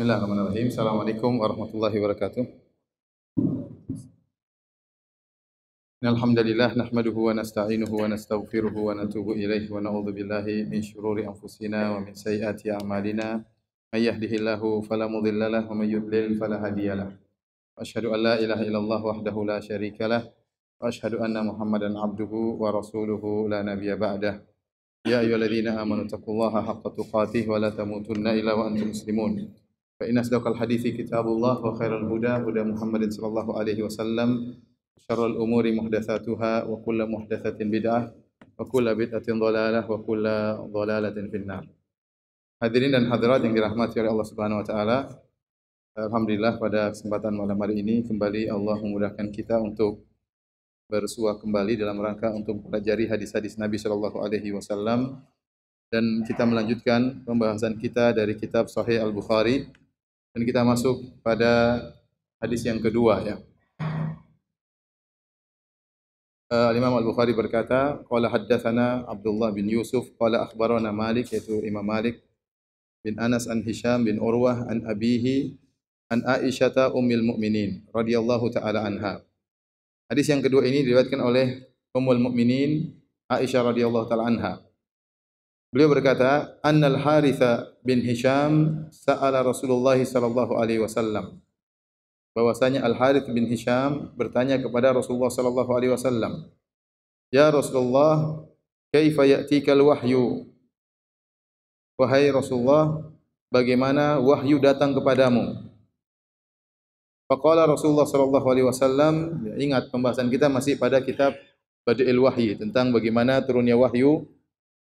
Bismillahirrahmanirrahim. Assalamualaikum warahmatullahi wabarakatuh. Alhamdulillah nahmaduhu wa nasta'inuhu wa nastaghfiruhu wa natubu ilaihi wa na'udzu billahi min syururi anfusina wa min sayyiati a'malina. May yahdihillahu fala mudilla lahu wa may yudlil fala hadiyalah. Asyhadu an la ilaha illallah wahdahu la syarikalah wa asyhadu anna Muhammadan abduhu wa rasuluhu la nabiyya ba'dah. Ya ayyuhalladzina amanu taqullaha haqqa tuqatih wa la tamutunna illa wa antum muslimun. Fa inna asdaqal hadithi kitabullah wa khairal huda huda Muhammadin sallallahu alaihi wasallam. Syarrul umuri muhdatsatuha wa kullu muhdatsatin bid'ah wa kullu bid'atin dhalalah wa kullu dhalalatin finnar. Hadirin dan hadirat yang dirahmati oleh Allah Subhanahu wa taala. Alhamdulillah pada kesempatan malam hari ini kembali Allah memudahkan kita untuk bersua kembali dalam rangka untuk mempelajari hadis-hadis Nabi sallallahu alaihi wasallam, dan kita melanjutkan pembahasan kita dari kitab Sahih Al-Bukhari, dan kita masuk pada hadis yang kedua ya. Imam Al-Bukhari berkata, qala haddatsana Abdullah bin Yusuf qala akhbarana Malik, yaitu Imam Malik bin Anas an Hisham bin Urwah an abihi an Aisyah ummul mukminin radhiyallahu taala anha. Hadis yang kedua ini diriwayatkan oleh Ummul Mukminin Aisyah radhiyallahu taala anha. Beliau berkata, Annal Haritha bin Hisham sa'ala Rasulullah sallallahu alaihi wasallam. Bahwasanya Al Harith bin Hisham bertanya kepada Rasulullah sallallahu alaihi wasallam, Ya Rasulullah, kaifa ya'tikal wahyu? Wahai Rasulullah, bagaimana wahyu datang kepadamu? Faqala Rasulullah sallallahu alaihi wasallam, ingat pembahasan kita masih pada kitab Bada'il Wahyi tentang bagaimana turunnya wahyu,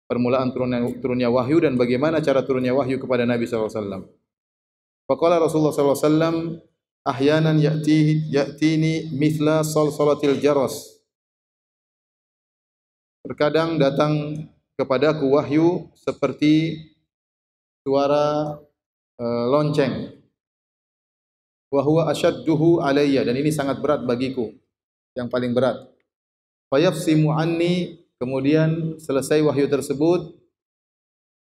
permulaan turunnya wahyu dan bagaimana cara turunnya wahyu kepada Nabi sallallahu alaihi wasallam. Faqala Rasulullah sallallahu alaihi wasallam, ahyanan ya'tini mithla salsalatil jaras. Terkadang datang kepadaku wahyu seperti suara lonceng. Wa huwa ashadduhu alayya, dan ini sangat berat bagiku, yang paling berat. Fayafsimu anni, kemudian selesai wahyu tersebut,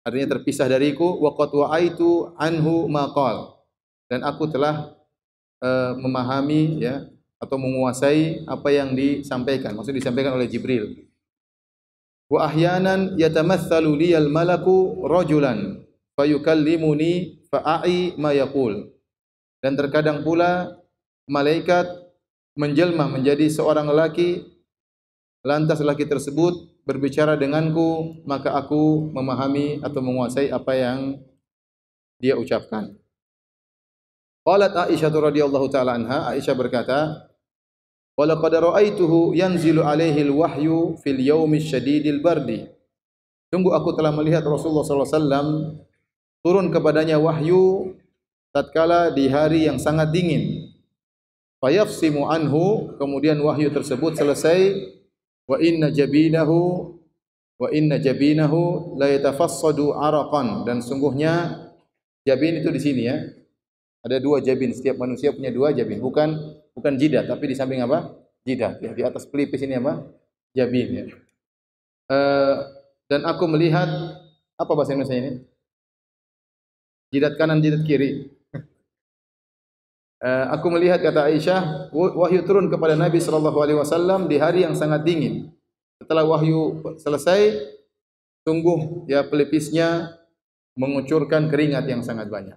artinya terpisah dariku, wa qad wa'aitu anhu ma qala, dan aku telah memahami ya atau menguasai apa yang disampaikan, maksudnya disampaikan oleh Jibril. Wa ahyanan yatamatsalu liyal malaku rajulan fayukallimuni fa'ai ma yaqul, dan terkadang pula malaikat menjelma menjadi seorang lelaki, lantas lelaki tersebut berbicara denganku, maka aku memahami atau menguasai apa yang dia ucapkan. Qalat Aisyah radhiyallahu taala anha, Aisyah berkata, wa laqad ra'aituhu yanzilu alaihi al-wahyu fil yaumi syadidil bardi. Sungguh aku telah melihat Rasulullah sallallahu alaihi wasallam turun kepadanya wahyu tatkala di hari yang sangat dingin. Fayafsimu anhu, kemudian wahyu tersebut selesai. Wa inna jabinahu la yatafassadu araqan, dan sungguhnya jabin itu di sini ya. Ada dua jabin, setiap manusia punya dua jabin, bukan jidat, tapi di samping apa? Jidat ya, di atas pelipis ini apa? Jabin ya. Dan aku melihat, apa bahasa Indonesia ini? Jidat kanan, jidat kiri. Aku melihat, kata Aisyah, wahyu turun kepada Nabi sallallahu alaihi wasallam di hari yang sangat dingin. Setelah wahyu selesai, sungguh ya pelipisnya mengucurkan keringat yang sangat banyak.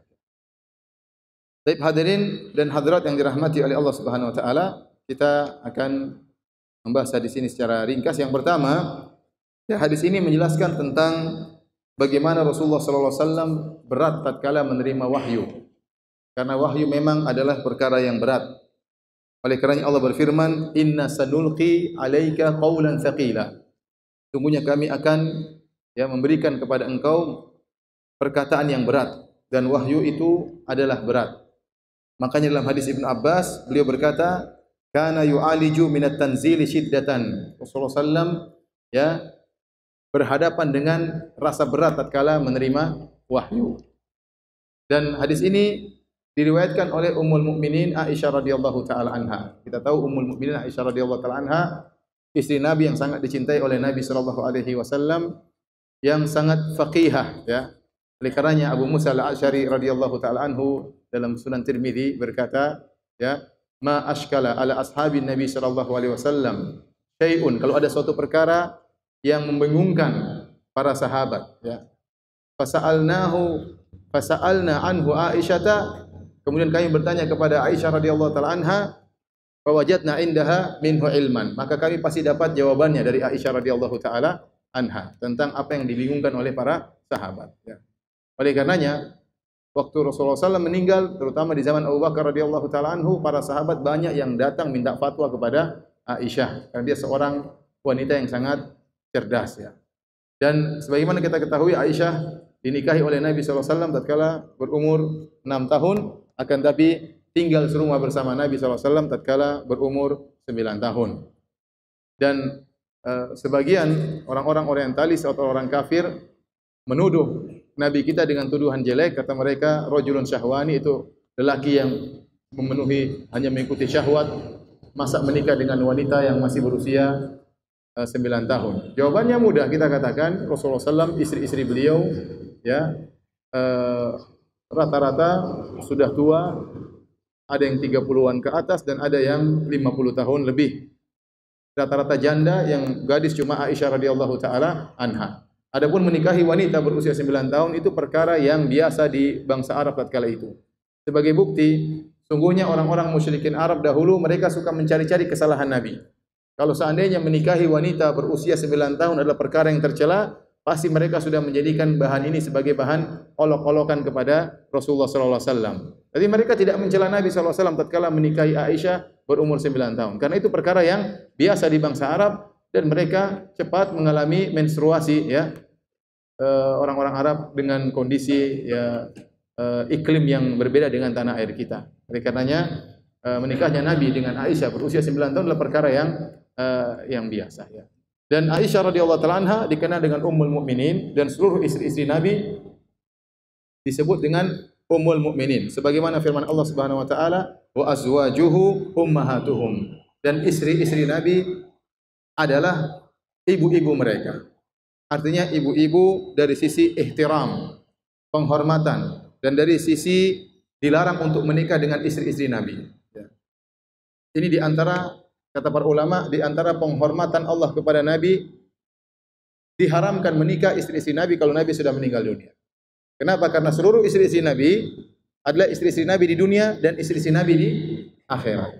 Baik hadirin dan hadirat yang dirahmati oleh Allah Subhanahu wa taala, kita akan membahas hadis ini secara ringkas. Yang pertama, ya, hadis ini menjelaskan tentang bagaimana Rasulullah sallallahu alaihi wasallam berat tatkala menerima wahyu. Karena wahyu memang adalah perkara yang berat. Oleh kerana Allah berfirman, Inna sanulqi alaika qawlan thaqila. Sungguhnya kami akan ya memberikan kepada engkau perkataan yang berat, dan wahyu itu adalah berat. Makanya dalam hadis Ibn Abbas beliau berkata, kana yu'aliju minat tanzili syiddatan. Rasulullah sallam ya berhadapan dengan rasa berat tatkala menerima wahyu. Dan hadis ini diriwayatkan oleh Ummul Mukminin Aisyah radhiyallahu taala anha. Kita tahu Ummul Mukminin Aisyah radhiyallahu taala anha istri Nabi yang sangat dicintai oleh Nabi sallallahu alaihi wasallam, yang sangat faqihah ya. Oleh karenanya Abu Musa al-Asy'ari radhiyallahu taala anhu dalam Sunan Tirmizi berkata, ya, ma ashkala ala ashabin Nabi sallallahu alaihi wasallam syai'un, kalau ada suatu perkara yang membingungkan para sahabat, ya. Fasa'alna anhu Aisyata, kemudian kami bertanya kepada Aisyah radhiyallahu taala anha, fawajadna indaha minhu ilman, maka kami pasti dapat jawabannya dari Aisyah radhiyallahu taala anha tentang apa yang dibingungkan oleh para sahabat, ya. Oleh karenanya waktu Rasulullah SAW meninggal, terutama di zaman Abu Bakar radhiyallahu taala anhu, para sahabat banyak yang datang minta fatwa kepada Aisyah karena dia seorang wanita yang sangat cerdas, ya. Dan sebagaimana kita ketahui, Aisyah dinikahi oleh Nabi SAW tatkala berumur 6 tahun, akan tapi tinggal serumah bersama Nabi SAW tatkala berumur 9 tahun. Dan sebagian orang-orang orientalis atau orang kafir menuduh Nabi kita dengan tuduhan jelek. Kata mereka, rajulun syahwani, itu lelaki yang memenuhi hanya mengikuti syahwat, masa menikah dengan wanita yang masih berusia 9 tahun. Jawabannya mudah, kita katakan Rasulullah SAW, istri-istri beliau, ya, rata-rata sudah tua, ada yang 30-an ke atas dan ada yang 50 tahun lebih. Rata-rata janda, yang gadis cuma Aisyah radhiyallahu taala anha. Adapun menikahi wanita berusia 9 tahun itu perkara yang biasa di bangsa Arab tatkala itu. Sebagai bukti, sungguhnya orang-orang musyrikin Arab dahulu mereka suka mencari-cari kesalahan Nabi. Kalau seandainya menikahi wanita berusia 9 tahun adalah perkara yang tercela, pasti mereka sudah menjadikan bahan ini sebagai bahan olok-olokan kepada Rasulullah sallallahu alaihi wasallam. Jadi mereka tidak mencela Nabi sallallahu alaihi wasallam tatkala menikahi Aisyah berumur 9 tahun. Karena itu perkara yang biasa di bangsa Arab dan mereka cepat mengalami menstruasi, ya. Orang-orang Arab dengan kondisi, ya, iklim yang berbeda dengan tanah air kita. Oleh karenanya menikahnya Nabi dengan Aisyah berusia 9 tahun adalah perkara yang biasa, ya. Dan Aisyah radhiyallahu taala anha dikenal dengan Ummul Mukminin, dan seluruh istri-istri Nabi disebut dengan Ummul Mukminin. Sebagaimana firman Allah Subhanahu wa taala, wa azwajuhu ummahatuhum. Dan istri-istri Nabi adalah ibu-ibu mereka. Artinya ibu-ibu dari sisi ihtiram, penghormatan, dan dari sisi dilarang untuk menikah dengan istri-istri Nabi. Ini di antara, kata para ulama, di antara penghormatan Allah kepada Nabi, diharamkan menikah istri-istri Nabi kalau Nabi sudah meninggal dunia. Kenapa? Karena seluruh istri-istri Nabi adalah istri-istri Nabi di dunia dan istri-istri Nabi di akhirat.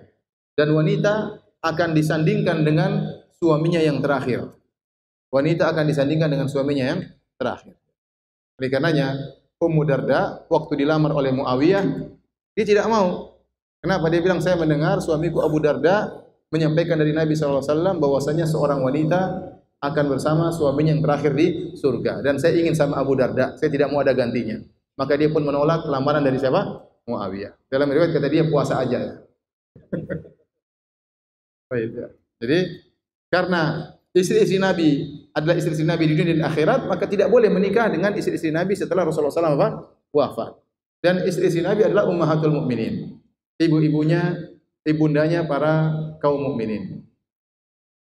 Dan wanita akan disandingkan dengan suaminya yang terakhir. Wanita akan disandingkan dengan suaminya yang terakhir. Oleh karenanya, Ummu Darda waktu dilamar oleh Muawiyah, dia tidak mau. Kenapa? Dia bilang, saya mendengar suamiku Abu Darda menyampaikan dari Nabi SAW bahwasanya seorang wanita akan bersama suaminya yang terakhir di surga. Dan saya ingin sama Abu Darda, saya tidak mau ada gantinya. Maka dia pun menolak lamaran dari siapa? Muawiyah. Dalam riwayat kata dia, puasa aja, ya. Baik, ya. Jadi karena istri-istri Nabi adalah istri-istri Nabi di dunia dan akhirat, maka tidak boleh menikah dengan istri-istri Nabi setelah Rasulullah SAW wafat. Dan istri-istri Nabi adalah ummahatul mukminin, ibu-ibunya, ibundanya para kaum mukminin.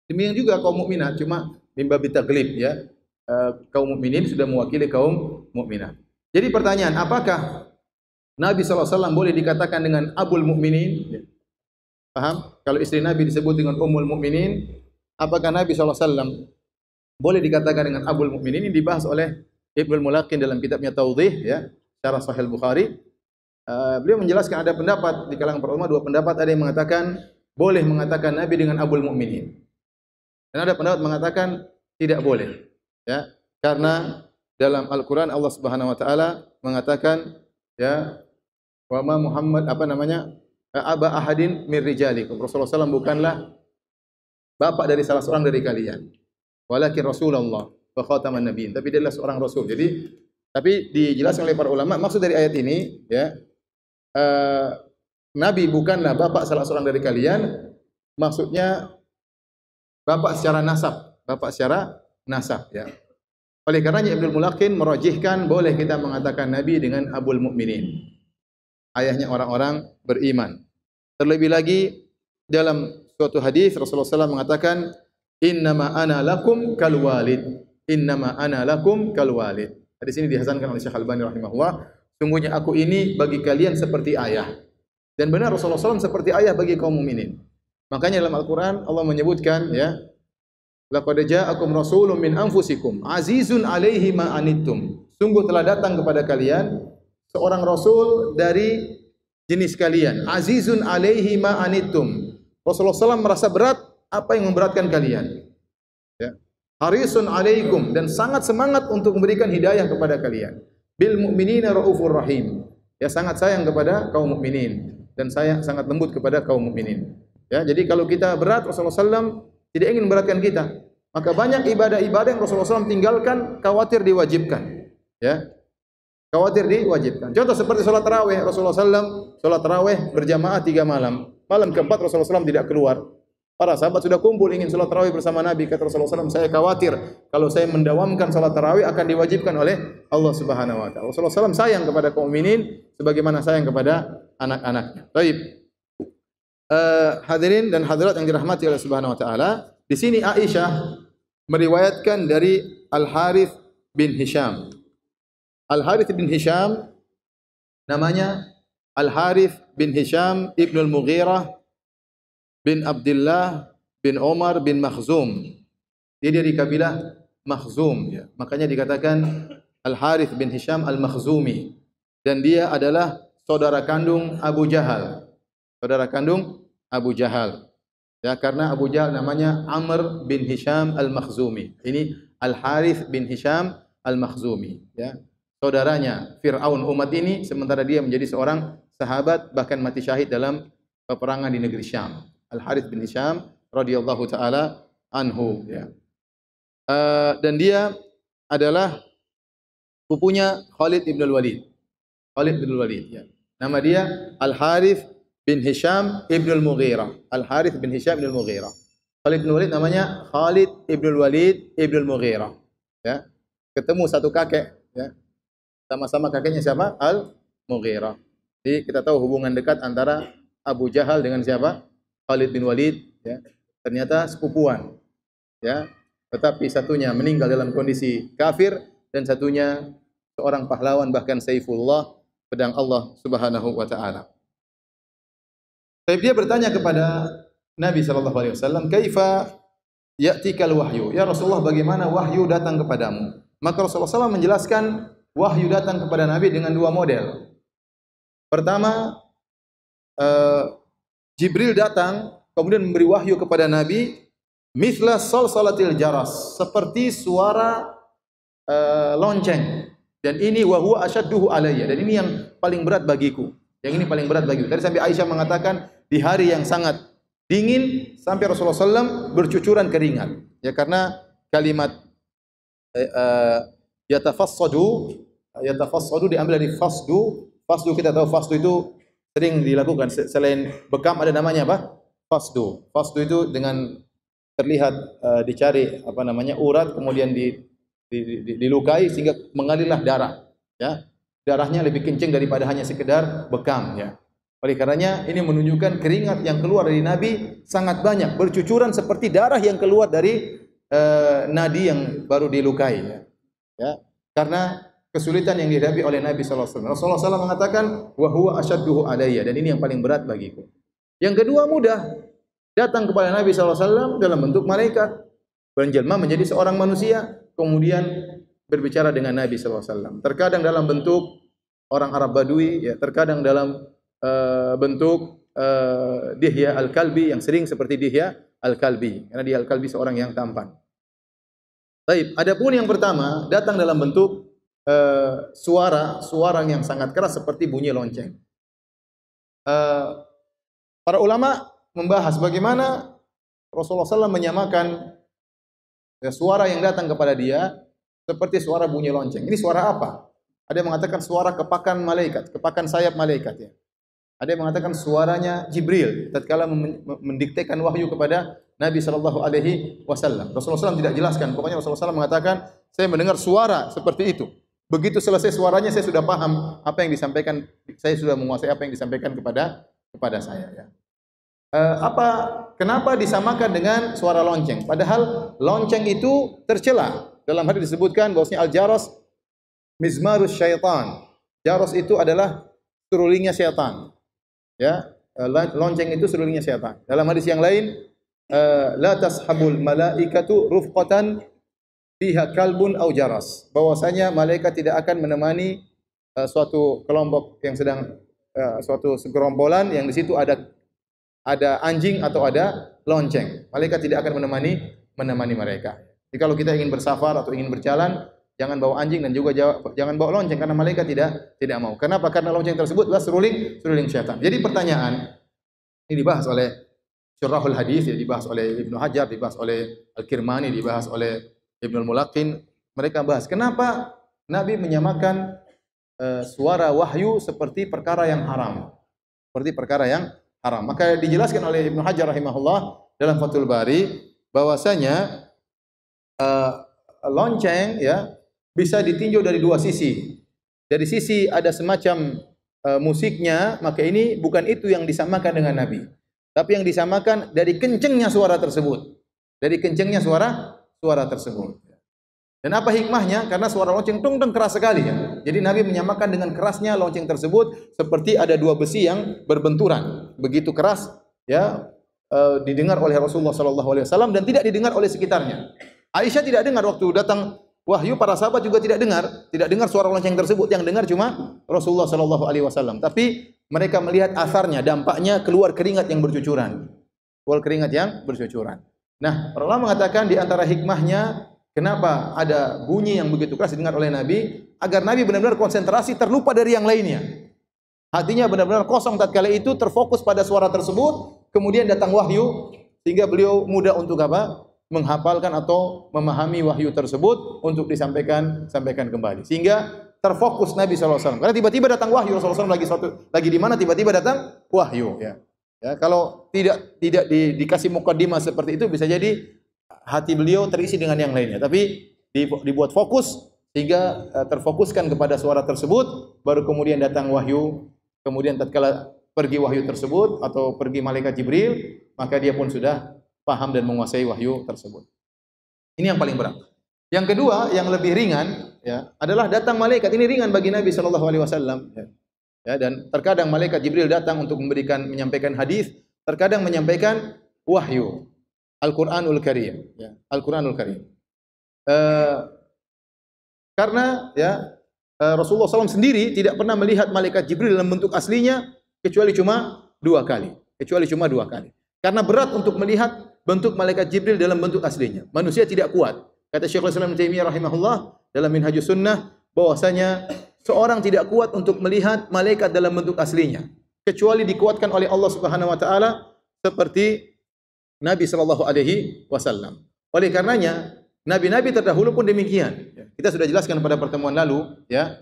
Demikian juga kaum mukminat, cuma mimba bitaglib, ya. Kaum mukminin sudah mewakili kaum mukminat. Jadi pertanyaan, apakah Nabi SAW boleh dikatakan dengan Abul Mukminin? Paham? Kalau istri Nabi disebut dengan Ummul Mukminin, apakah Nabi SAW boleh dikatakan dengan Abul Mukminin? Ini dibahas oleh Ibnul Mulaqin dalam kitabnya Tawdih, ya, Syarah Sahih Bukhari. Beliau menjelaskan ada pendapat di kalangan para ulama, dua pendapat. Ada yang mengatakan boleh mengatakan Nabi dengan Abul Mukminin, dan ada pendapat mengatakan tidak boleh, ya, karena dalam Al-Quran Allah Subhanahu Wa Taala mengatakan, ya, wa ma Muhammad aba ahadin mir rijalikum. Rasulullah SAW bukanlah bapak dari salah seorang dari kalian, walakin Rasulullah wa khataman nabiyyin, tapi dia adalah seorang rasul. Jadi, tapi dijelaskan oleh para ulama, maksud dari ayat ini, ya, Nabi bukanlah bapak salah seorang dari kalian, maksudnya bapak secara nasab, ya. Oleh karenanya Ibnu Mulaqin merajihkan boleh kita mengatakan Nabi dengan Abul Mukminin, ayahnya orang-orang beriman. Terlebih lagi dalam suatu hadis Rasulullah SAW mengatakan, innama ana lakum kal walid, innama ana lakum kal walid. Hadis ini dihasankan oleh Syekh Al-Albani rahimahullah. Sungguhnya aku ini bagi kalian seperti ayah. Dan benar Rasulullah SAW seperti ayah bagi kaum mukminin. Makanya dalam Al-Quran Allah menyebutkan, ya, laqad ja'akum rasulun min anfusikum azizun 'alaihi ma anittum. Sungguh telah datang kepada kalian seorang rasul dari jenis kalian. Azizun 'alaihi ma anittum. Rasulullah SAW merasa berat apa yang memberatkan kalian. Ya. Harisun 'alaikum, dan sangat semangat untuk memberikan hidayah kepada kalian. Bil mu'minina raufur rahim. Ya, sangat sayang kepada kaum mukminin dan saya sangat lembut kepada kaum mukminin. Ya, jadi kalau kita berat, Rasulullah SAW tidak ingin memberatkan kita. Maka banyak ibadah-ibadah yang Rasulullah SAW tinggalkan, khawatir diwajibkan. Ya, khawatir diwajibkan. Contoh seperti sholat tarawih. Rasulullah SAW sholat tarawih berjamaah 3 malam. Malam keempat Rasulullah SAW tidak keluar. Para sahabat sudah kumpul ingin sholat tarawih bersama Nabi. Kata Rasulullah SAW, saya khawatir kalau saya mendawamkan sholat tarawih akan diwajibkan oleh Allah Subhanahu Wa Taala. Rasulullah SAW sayang kepada kaum mukminin sebagaimana sayang kepada anak-anaknya. Baik. Hadirin dan hadirat yang dirahmati oleh Subhanahu Wa Taala, di sini Aisyah meriwayatkan dari Al Harith bin Hisham. Al Harith bin Hisham namanya Al Harith bin Hisham ibnul Mughirah bin Abdullah bin Omar bin Makhzum. Dia dari kabilah Makhzum, ya. Makanya dikatakan Al Harith bin Hisham Al Makhzumi, dan dia adalah saudara kandung Abu Jahal. Saudara kandung Abu Jahal. Ya, karena Abu Jahal namanya Amr bin Hisham Al-Makhzumi. Ini Al-Harith bin Hisham Al-Makhzumi, ya. Saudaranya Fir'aun umat ini, sementara dia menjadi seorang sahabat bahkan mati syahid dalam peperangan di negeri Syam. Al-Harith bin Hisham radhiyallahu taala anhu, ya. Dan dia adalah pupunya Khalid ibn al-Walid. Khalid bin al-Walid, ya. Nama dia Al-Harith bin Hisham ibn al-Mughirah. Al-Harith bin Hisham ibn al-Mughirah. Khalid bin Walid namanya Khalid ibn al-Walid ibn al-Mughirah. Ya. Ketemu satu kakek, ya. Sama-sama kakeknya siapa? Al-Mughirah. Jadi kita tahu hubungan dekat antara Abu Jahal dengan siapa? Khalid bin Walid, ya. Ternyata sepupuan. Ya. Tetapi satunya meninggal dalam kondisi kafir dan satunya seorang pahlawan, bahkan Saifullah, pedang Allah Subhanahu wa taala. Tapi dia bertanya kepada Nabi sallallahu alaihi wasallam, "Kaifa ya'tikal wahyu?" Ya Rasulullah, bagaimana wahyu datang kepadamu? Maka Rasulullah SAW menjelaskan wahyu datang kepada Nabi dengan 2 model. Pertama, Jibril datang kemudian memberi wahyu kepada Nabi mithla salsalatil jaras, seperti suara lonceng. Dan ini wa huwa asyadduhu alayya, dan ini yang paling berat bagiku. Yang ini paling berat bagiku. Tadi sampai Aisyah mengatakan di hari yang sangat dingin sampai Rasulullah SAW bercucuran keringat. Ya, karena kalimat yatafassadu diambil dari fasdu. Fasdu kita tahu, fasdu itu sering dilakukan selain bekam, ada namanya apa? Fasdu. Fasdu itu dengan terlihat dicari apa namanya urat, kemudian dilukai sehingga mengalirlah darah. Ya, darahnya lebih kencing daripada hanya sekedar bekam. Ya. Oleh karenanya ini menunjukkan keringat yang keluar dari Nabi sangat banyak, bercucuran seperti darah yang keluar dari nadi yang baru dilukai. Ya. Ya. Karena kesulitan yang dihadapi oleh Nabi sallallahu alaihi wasallam. Rasulullah SAW mengatakan wa huwa asyadduhu alayya, dan ini yang paling berat bagiku. Yang kedua mudah, datang kepada Nabi sallallahu alaihi wasallam dalam bentuk malaikat, berjelma menjadi seorang manusia, kemudian berbicara dengan Nabi sallallahu alaihi wasallam. Terkadang dalam bentuk orang Arab Badui, ya, terkadang dalam bentuk Dihya Al-Kalbi, yang sering seperti Dihya Al-Kalbi, karena Dihya Al-Kalbi seorang yang tampan. Baik, adapun yang pertama datang dalam bentuk suara yang sangat keras seperti bunyi lonceng. Para ulama membahas bagaimana Rasulullah SAW menyamakan suara yang datang kepada dia seperti suara bunyi lonceng. Ini suara apa? Ada yang mengatakan suara kepakan malaikat, kepakan sayap malaikat, ya. Ada yang mengatakan suaranya Jibril tatkala mendiktekan wahyu kepada Nabi sallallahu alaihi wasallam. Rasulullah SAW tidak jelaskan. Pokoknya Rasulullah SAW mengatakan, saya mendengar suara seperti itu. Begitu selesai suaranya, saya sudah paham apa yang disampaikan, saya sudah menguasai apa yang disampaikan kepada saya, ya. Kenapa disamakan dengan suara lonceng? Padahal lonceng itu tercela. Dalam hadis disebutkan bahwasanya al-jaras mizmarus syaitan. Jaros itu adalah serulingnya syaitan. Ya, lonceng itu serulingnya syaitan. Dalam hadis yang lain, la tashabul malaikatu rufqatan fiha kalbun au jaras. Bahwasanya malaikat tidak akan menemani suatu kelompok yang sedang suatu segerombolan yang di situ ada anjing atau ada lonceng. Malaikat tidak akan menemani mereka. Jadi kalau kita ingin bersafar atau ingin berjalan, jangan bawa anjing dan juga jangan bawa lonceng karena malaikat tidak mau. Kenapa? Karena lonceng tersebut adalah seruling syaitan. Jadi pertanyaan ini dibahas oleh Syurahul Hadis, ya, dibahas oleh Ibnu Hajar, dibahas oleh Al-Kirmani, dibahas oleh Ibnul Mulaqin. Mereka bahas kenapa Nabi menyamakan suara wahyu seperti perkara yang haram. Seperti perkara yang haram. Maka dijelaskan oleh Ibnu Hajar rahimahullah dalam Fathul Bari bahwasanya lonceng ya bisa ditinjau dari dua sisi. Dari sisi ada semacam musiknya, maka ini bukan itu yang disamakan dengan Nabi. Tapi yang disamakan dari kencengnya suara tersebut. Dari kencengnya suara tersebut. Dan apa hikmahnya? Karena suara lonceng tung keras sekali ya. Jadi Nabi menyamakan dengan kerasnya lonceng tersebut seperti ada dua besi yang berbenturan. Begitu keras ya didengar oleh Rasulullah sallallahu alaihi wasallam dan tidak didengar oleh sekitarnya. Aisyah tidak dengar waktu datang wahyu, para sahabat juga tidak dengar suara lonceng tersebut. Yang dengar cuma Rasulullah sallallahu alaihi wasallam. Tapi mereka melihat asarnya, dampaknya keluar keringat yang bercucuran. Keluar keringat yang bercucuran. Nah, para ulama mengatakan di antara hikmahnya kenapa ada bunyi yang begitu keras didengar oleh Nabi, agar Nabi benar-benar konsentrasi, terlupa dari yang lainnya. Hatinya benar-benar kosong tatkala itu, terfokus pada suara tersebut, kemudian datang wahyu sehingga beliau mudah untuk apa? Menghafalkan atau memahami wahyu tersebut untuk disampaikan kembali. Sehingga terfokus Nabi SAW. Karena tiba-tiba datang wahyu, Rasulullah SAW lagi di mana, tiba-tiba datang wahyu. Ya, kalau tidak dikasih mukaddimah seperti itu, bisa jadi hati beliau terisi dengan yang lainnya. Tapi dibuat fokus sehingga terfokuskan kepada suara tersebut, baru kemudian datang wahyu. Kemudian tatkala pergi wahyu tersebut atau pergi malaikat Jibril, maka dia pun sudah paham dan menguasai wahyu tersebut. Ini yang paling berat. Yang kedua, yang lebih ringan ya, adalah datang malaikat. Ini ringan bagi Nabi sallallahu alaihi wasallam ya, dan terkadang malaikat Jibril datang untuk menyampaikan hadis, terkadang menyampaikan wahyu. Al-Qur'anul Karim ya, Al-Qur'anul Karim. Karena ya Rasulullah SAW sendiri tidak pernah melihat malaikat Jibril dalam bentuk aslinya kecuali cuma dua kali. Karena berat untuk melihat bentuk malaikat Jibril dalam bentuk aslinya. Manusia tidak kuat. Kata Syekhul Islam Ibnu Taimiyah rahimahullah dalam Minhajus Sunnah bahwasanya seorang tidak kuat untuk melihat malaikat dalam bentuk aslinya kecuali dikuatkan oleh Allah Subhanahu wa taala seperti Nabi sallallahu alaihi wasallam. Oleh karenanya nabi-nabi terdahulu pun demikian. Kita sudah jelaskan pada pertemuan lalu ya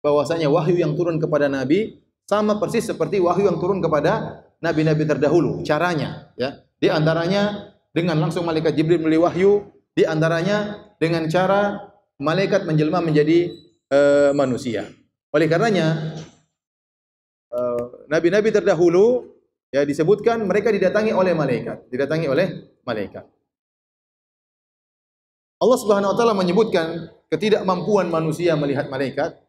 bahwasanya wahyu yang turun kepada nabi sama persis seperti wahyu yang turun kepada nabi-nabi terdahulu. Caranya ya, di antaranya dengan langsung malaikat Jibril memberi wahyu, di antaranya dengan cara malaikat menjelma menjadi manusia. Oleh karenanya nabi-nabi terdahulu ya disebutkan mereka didatangi oleh malaikat. Allah Subhanahu wa taala menyebutkan ketidakmampuan manusia melihat malaikat.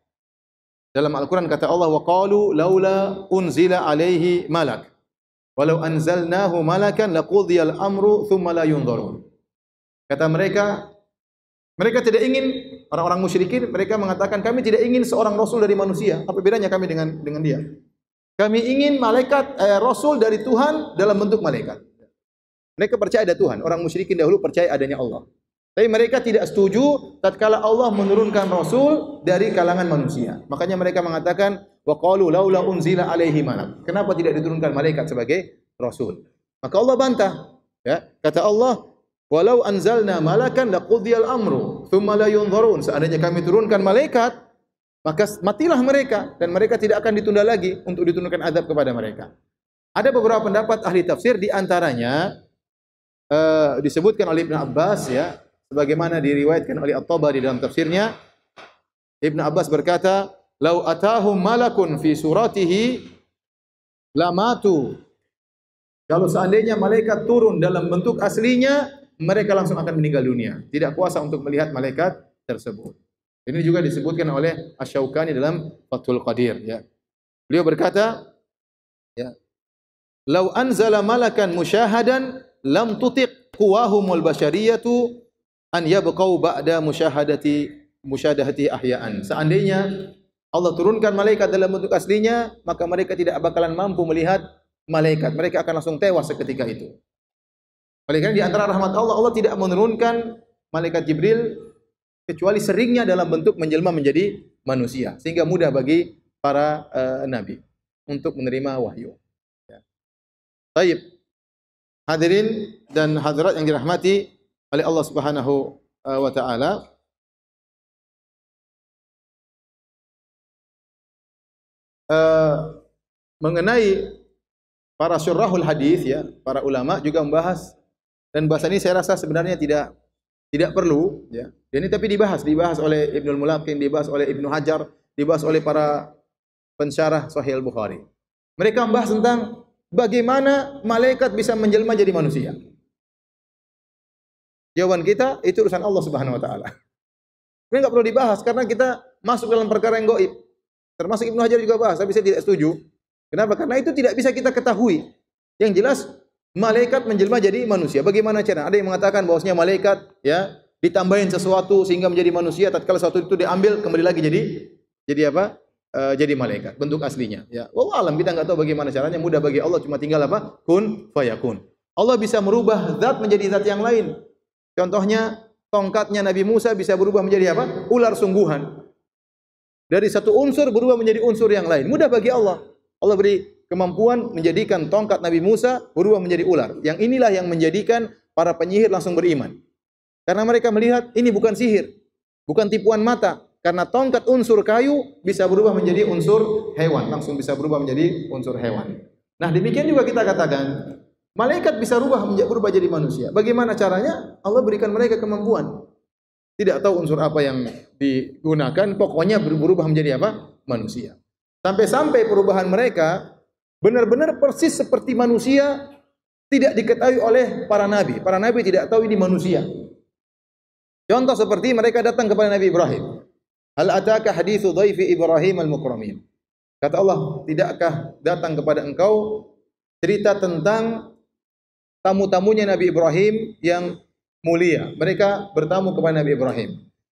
Dalam Al-Qur'an kata Allah, wa qalu laula unzila alaihi malak. Walau anzalnahu malakan laqudiyal amru thumma la yunzarun. Kata mereka tidak ingin, orang-orang musyrikin, mereka mengatakan kami tidak ingin seorang rasul dari manusia. Apa bedanya kami dengan dia? Kami ingin rasul dari Tuhan dalam bentuk malaikat. Mereka percaya ada Tuhan. Orang musyrikin dahulu percaya adanya Allah. Tapi mereka tidak setuju tatkala Allah menurunkan rasul dari kalangan manusia. Makanya mereka mengatakan wa qalu laula unzila alaihi malak. Kenapa tidak diturunkan malaikat sebagai rasul? Maka Allah bantah. Ya, kata Allah, walau anzalna malakan laqudiyal amru thumma la yunzarun. Seandainya kami turunkan malaikat, maka matilah mereka dan mereka tidak akan ditunda lagi untuk diturunkan azab kepada mereka. Ada beberapa pendapat ahli tafsir, di antaranya disebutkan oleh Ibnu Abbas ya, sebagaimana diriwayatkan oleh At-Tabari dalam tafsirnya. Ibnu Abbas berkata, "Lau atahum malakun fi suratihi lamatu." Kalau seandainya malaikat turun dalam bentuk aslinya, mereka langsung akan meninggal dunia. Tidak kuasa untuk melihat malaikat tersebut. Ini juga disebutkan oleh Asy-Syaukani dalam Fathul Qadir, ya. Beliau berkata, ya, "Lau anzala malakan musyahadan lam tutiq quwahumul basyariyatu an yabqau ba'da musyahadati ahya'an." Seandainya Allah turunkan malaikat dalam bentuk aslinya, maka mereka tidak bakalan mampu melihat malaikat. Mereka akan langsung tewas seketika itu. Oleh karena di antara rahmat Allah, Allah tidak menurunkan malaikat Jibril kecuali seringnya dalam bentuk menjelma menjadi manusia, sehingga mudah bagi para nabi untuk menerima wahyu. Ya. Baik, hadirin dan hadirat yang dirahmati oleh Allah Subhanahu wa taala. Mengenai para syurahul hadis, ya, para ulama juga membahas, dan bahasa ini saya rasa sebenarnya tidak perlu, ya. Dan ini tapi dibahas oleh Ibnul Mulaqin, dibahas oleh Ibnu Hajar, dibahas oleh para pensyarah Sahih Al-Bukhari. Mereka membahas tentang bagaimana malaikat bisa menjelma jadi manusia. Jawaban kita itu urusan Allah Subhanahu wa taala. Ini enggak perlu dibahas karena kita masuk dalam perkara yang gaib. Termasuk Ibnu Hajar juga bahas, tapi saya tidak setuju. Kenapa? Karena itu tidak bisa kita ketahui. Yang jelas malaikat menjelma jadi manusia. Bagaimana cara? Ada yang mengatakan bahwasanya malaikat, ya, ditambahin sesuatu sehingga menjadi manusia. Tatkala sesuatu itu diambil kembali lagi jadi apa? Jadi malaikat bentuk aslinya. Ya, wallahu alam, kita enggak tahu bagaimana caranya. Mudah bagi Allah, cuma tinggal apa? Kun fayakun. Allah bisa merubah zat menjadi zat yang lain. Contohnya tongkatnya Nabi Musa bisa berubah menjadi apa? Ular sungguhan. Dari satu unsur berubah menjadi unsur yang lain. Mudah bagi Allah. Allah beri kemampuan menjadikan tongkat Nabi Musa berubah menjadi ular. Yang inilah yang menjadikan para penyihir langsung beriman. Karena mereka melihat ini bukan sihir, bukan tipuan mata. Karena tongkat unsur kayu bisa berubah menjadi unsur hewan, langsung bisa berubah menjadi unsur hewan. Nah, demikian juga kita katakan, malaikat bisa berubah jadi manusia. Bagaimana caranya? Allah berikan mereka kemampuan. Tidak tahu unsur apa yang digunakan, pokoknya berubah menjadi apa? Manusia. Sampai-sampai perubahan mereka benar-benar persis seperti manusia, tidak diketahui oleh para nabi. Para nabi tidak tahu ini manusia. Contoh seperti mereka datang kepada Nabi Ibrahim. Hal ataka haditsu dhaifi Ibrahim al-mukramin. Kata Allah, tidakkah datang kepada engkau cerita tentang tamu-tamunya Nabi Ibrahim yang mulia. Mereka bertamu kepada Nabi Ibrahim.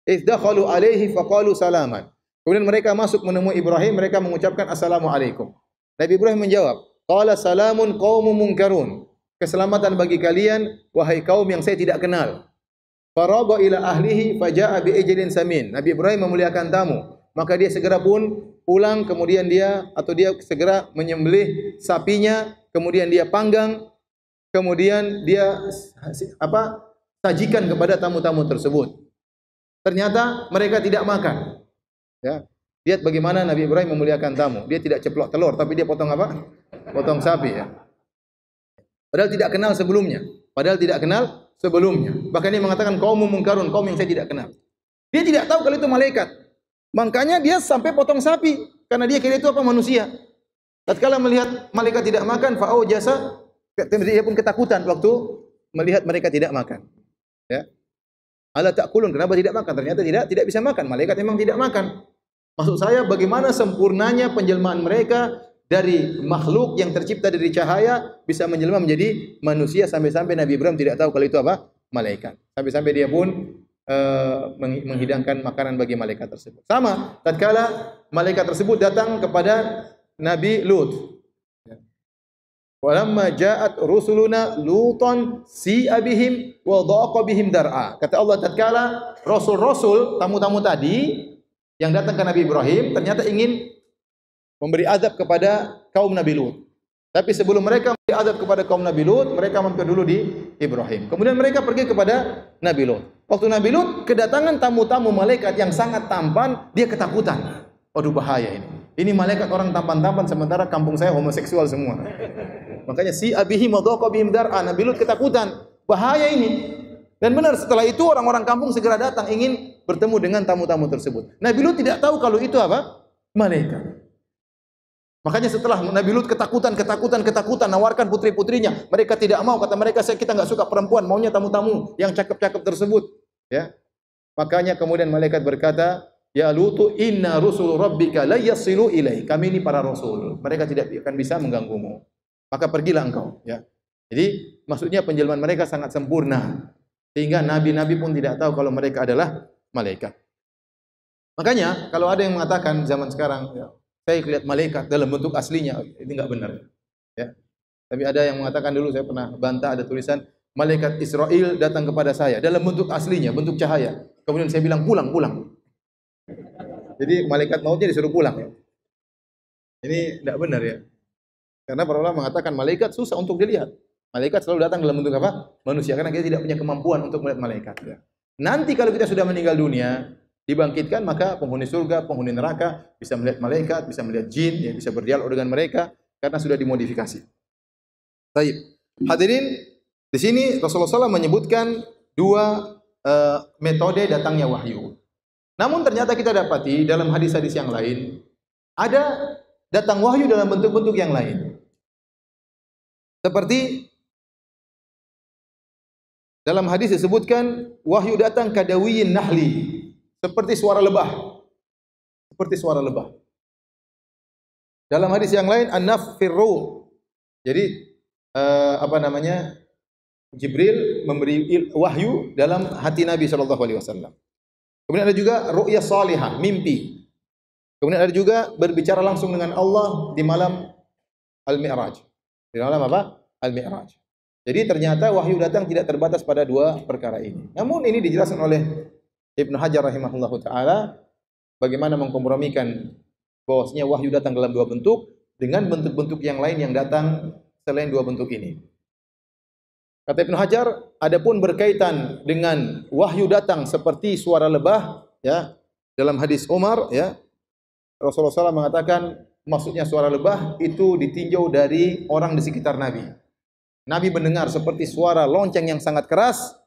Idz dakhalu alaihi faqalu salaman. Kemudian mereka masuk menemui Ibrahim, mereka mengucapkan assalamualaikum. Nabi Ibrahim menjawab, qala salamun qaumun munkarun. Keselamatan bagi kalian wahai kaum yang saya tidak kenal. Faragha ila ahlihi faja'a bi ijlin samin. Nabi Ibrahim memuliakan tamu, maka dia segera pun pulang, kemudian dia segera menyembelih sapinya, kemudian dia panggang, kemudian dia sajikan kepada tamu-tamu tersebut. Ternyata mereka tidak makan. Ya. Lihat bagaimana Nabi Ibrahim memuliakan tamu. Dia tidak ceplok telur, tapi dia potong apa? Potong sapi, ya. Padahal tidak kenal sebelumnya. Bahkan dia mengatakan kaum mungkarun, kaum yang saya tidak kenal. Dia tidak tahu kalau itu malaikat. Makanya dia sampai potong sapi karena dia kira itu apa? Manusia. Tatkala melihat malaikat tidak makan, fa'au jasa, dia pun ketakutan waktu melihat mereka tidak makan. Ya. Ala ta'kulun, kenapa tidak makan? Ternyata tidak bisa makan. Malaikat memang tidak makan. Maksud saya bagaimana sempurnanya penjelmaan mereka dari makhluk yang tercipta dari cahaya bisa menjelma menjadi manusia, sampai-sampai Nabi Ibrahim tidak tahu kalau itu apa? Malaikat. Sampai-sampai dia pun menghidangkan makanan bagi malaikat tersebut. Sama tatkala malaikat tersebut datang kepada Nabi Lut. Walamma ja'at rusuluna lutan si'a bihim wa dhaqa bihim dar'a. Kata Allah, tatkala rasul-rasul, tamu-tamu tadi yang datang ke Nabi Ibrahim ternyata ingin memberi azab kepada kaum Nabi Lut. Tapi sebelum mereka memberi azab kepada kaum Nabi Lut, mereka mampir dulu di Ibrahim. Kemudian mereka pergi kepada Nabi Lut. Waktu Nabi Lut kedatangan tamu-tamu malaikat yang sangat tampan, dia ketakutan. Waduh, bahaya ini. Ini malaikat orang tampan-tampan, sementara kampung saya homoseksual semua. Makanya si abihi madhaqa bihim dar'a. Nabi Lut ketakutan, bahaya ini. Dan benar, setelah itu orang-orang kampung segera datang ingin bertemu dengan tamu-tamu tersebut. Nabi Lut tidak tahu kalau itu apa? Malaikat. Makanya setelah Nabi Lut ketakutan, nawarkan putri-putrinya. Mereka tidak mau, kata mereka, kita enggak suka perempuan, maunya tamu-tamu yang cakep-cakep tersebut. Ya. Makanya kemudian malaikat berkata, ya Lutu, inna rusul rabbika la yasilu ilaik. Kami ini para rasul, mereka tidak akan bisa mengganggumu. Maka pergilah engkau, ya. Jadi maksudnya penjelmaan mereka sangat sempurna sehingga nabi-nabi pun tidak tahu kalau mereka adalah malaikat. Makanya kalau ada yang mengatakan zaman sekarang, ya, saya lihat malaikat dalam bentuk aslinya, ini enggak benar. Ya. Tapi ada yang mengatakan, dulu saya pernah bantah, ada tulisan malaikat Israel datang kepada saya dalam bentuk aslinya, bentuk cahaya. Kemudian saya bilang pulang. Jadi malaikat mautnya disuruh pulang, ya. Ini tidak benar, ya. Karena para ulama mengatakan malaikat susah untuk dilihat. Malaikat selalu datang dalam bentuk apa? Manusia, karena kita tidak punya kemampuan untuk melihat malaikat, ya. Nanti kalau kita sudah meninggal dunia, dibangkitkan, maka penghuni surga, penghuni neraka bisa melihat malaikat, bisa melihat jin, ya, bisa berdialog dengan mereka karena sudah dimodifikasi. Baik. Hadirin, di sini Rasulullah SAW menyebutkan dua metode datangnya wahyu. Namun ternyata kita dapati dalam hadis-hadis yang lain ada datang wahyu dalam bentuk-bentuk yang lain. Seperti dalam hadis disebutkan wahyu datang kadawiyin nahli, seperti suara lebah. Seperti suara lebah. Dalam hadis yang lain an-nafirru. Jadi Jibril memberi wahyu dalam hati Nabi sallallahu alaihi wasallam. Kemudian ada juga ru'ya salihah, mimpi. Kemudian ada juga berbicara langsung dengan Allah di malam Al-Mi'raj. Di malam apa? Al-Mi'raj. Jadi ternyata wahyu datang tidak terbatas pada dua perkara ini. Namun ini dijelaskan oleh Ibnu Hajar rahimahullahu taala bagaimana mengkompromikan bahwasanya wahyu datang dalam dua bentuk dengan bentuk-bentuk yang lain yang datang selain dua bentuk ini. Kata Ibnu Hajar, adapun berkaitan dengan wahyu datang seperti suara lebah, ya, dalam hadis Umar, ya, Rasulullah SAW mengatakan maksudnya suara lebah itu ditinjau dari orang di sekitar Nabi. Nabi mendengar seperti suara lonceng yang sangat keras,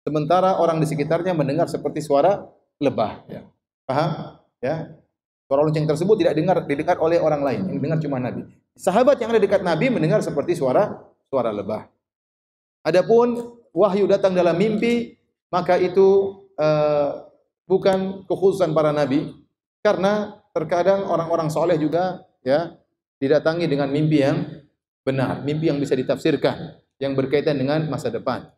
sementara orang di sekitarnya mendengar seperti suara lebah. Ya. Paham? Ya. Suara lonceng tersebut tidak didengar oleh orang lain, yang dengar cuma Nabi. Sahabat yang ada dekat Nabi mendengar seperti suara lebah. Adapun wahyu datang dalam mimpi, maka itu bukan kekhususan para nabi, karena terkadang orang-orang soleh juga, ya, didatangi dengan mimpi yang benar, mimpi yang bisa ditafsirkan, yang berkaitan dengan masa depan.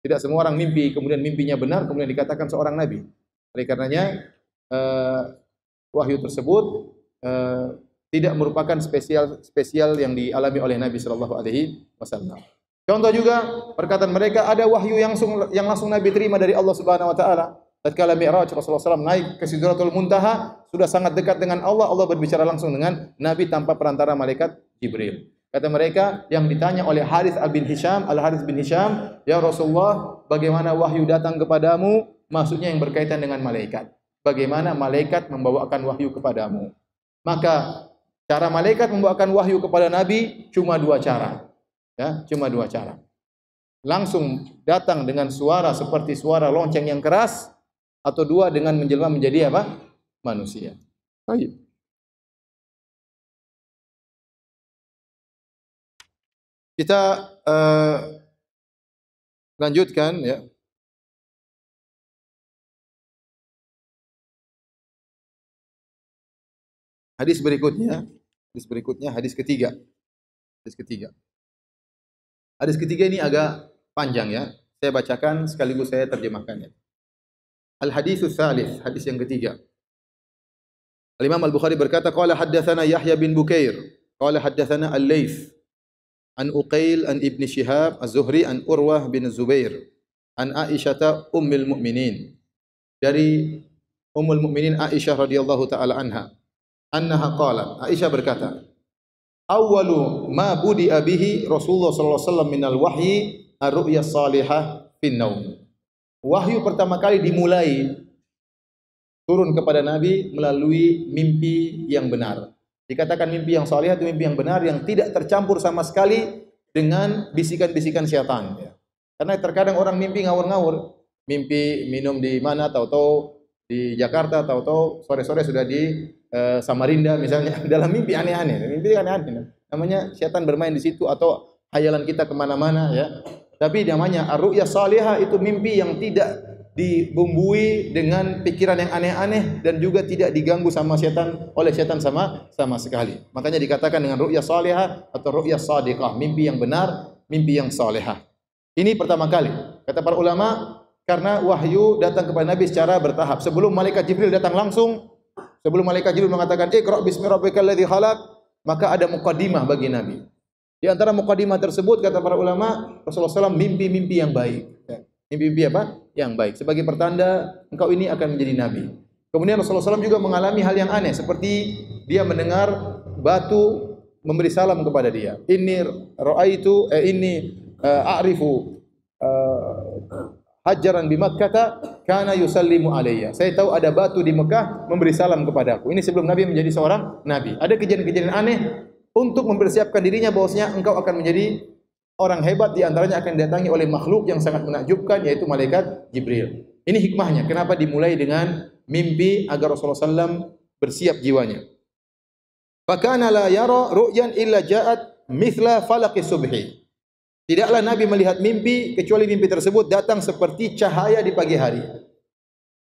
Tidak semua orang mimpi, kemudian mimpinya benar, kemudian dikatakan seorang nabi. Oleh karenanya, wahyu tersebut tidak merupakan spesial yang dialami oleh Nabi Shallallahu Alaihi Wasallam. Contoh juga perkataan mereka, ada wahyu yang langsung Nabi terima dari Allah Subhanahu Wa Taala. Tatkala Mi'raj, Rasulullah SAW naik ke Sidratul Muntaha, sudah sangat dekat dengan Allah. Allah berbicara langsung dengan Nabi tanpa perantara malaikat Jibril. Kata mereka yang ditanya oleh Al-Harits bin Hisham, ya Rasulullah, bagaimana wahyu datang kepadamu? Maksudnya yang berkaitan dengan malaikat. Bagaimana malaikat membawakan wahyu kepadamu? Maka cara malaikat membawakan wahyu kepada Nabi cuma dua cara. Ya, cuma dua cara. Langsung datang dengan suara seperti suara lonceng yang keras, atau dua dengan menjelma menjadi apa? Manusia. Baik. Kita lanjutkan, ya. Hadis berikutnya, hadis ketiga. Hadis ketiga ini agak panjang, ya. Saya bacakan sekaligus saya terjemahkannya. Al-haditsus tsalits, hadis yang ketiga. Al-Imam Al-Bukhari berkata, qala haddatsana Yahya bin Bukair, qala haddatsana Al-Laits an Uqail an Ibn Shihab Az-Zuhri an Urwah bin Zubair an Aisyah ummul mukminin. Dari Ummul Mukminin Aisyah radhiyallahu taala anha. Annaha qalat, Aisyah berkata, awwalu ma budi'a bihi Rasulullah sallallahu alaihi wasallam minal wahyi ar-ru'ya salihah fin naum. Wahyu pertama kali dimulai turun kepada Nabi melalui mimpi yang benar. Dikatakan mimpi yang salihah itu mimpi yang benar yang tidak tercampur sama sekali dengan bisikan-bisikan syaitan, ya. Karena terkadang orang mimpi ngawur-ngawur, mimpi minum di mana, tahu-tahu di Jakarta, tahu-tahu sore-sore sudah di Samarinda misalnya. Dalam mimpi aneh-aneh, mimpi aneh-aneh. Namanya syaitan bermain di situ, atau hayalan kita kemana-mana, ya. Tapi namanya ar-ru'ya salihah itu mimpi yang tidak dibumbui dengan pikiran yang aneh-aneh dan juga tidak diganggu sama setan oleh setan sama sekali. Makanya dikatakan dengan ru'yah salihah atau ru'yah shadiqah, mimpi yang benar, mimpi yang salihah. Ini pertama kali kata para ulama karena wahyu datang kepada Nabi secara bertahap. Sebelum malaikat Jibril datang langsung, sebelum malaikat Jibril mengatakan Iqra bismi rabbikal ladzi khalaq, maka ada muqaddimah bagi Nabi. Di antara muqaddimah tersebut kata para ulama, Rasulullah SAW mimpi-mimpi yang baik. Mimpi-mimpi apa? Yang baik. Sebagai pertanda engkau ini akan menjadi nabi. Kemudian Rasulullah SAW juga mengalami hal yang aneh seperti dia mendengar batu memberi salam kepada dia. Inni a'rifu hajaran bi Makkah kana yusallimu alayya. Saya tahu ada batu di Mekah memberi salam kepadaku. Ini sebelum Nabi menjadi seorang nabi. Ada kejadian-kejadian aneh untuk mempersiapkan dirinya bahwasanya engkau akan menjadi orang hebat, di antaranya akan didatangi oleh makhluk yang sangat menakjubkan yaitu malaikat Jibril. Ini hikmahnya kenapa dimulai dengan mimpi agar Rasulullah SAW bersiap jiwanya. Fakana la yara ru'yan illa ja'at mithla falaqis subhi. Tidaklah Nabi melihat mimpi kecuali mimpi tersebut datang seperti cahaya di pagi hari.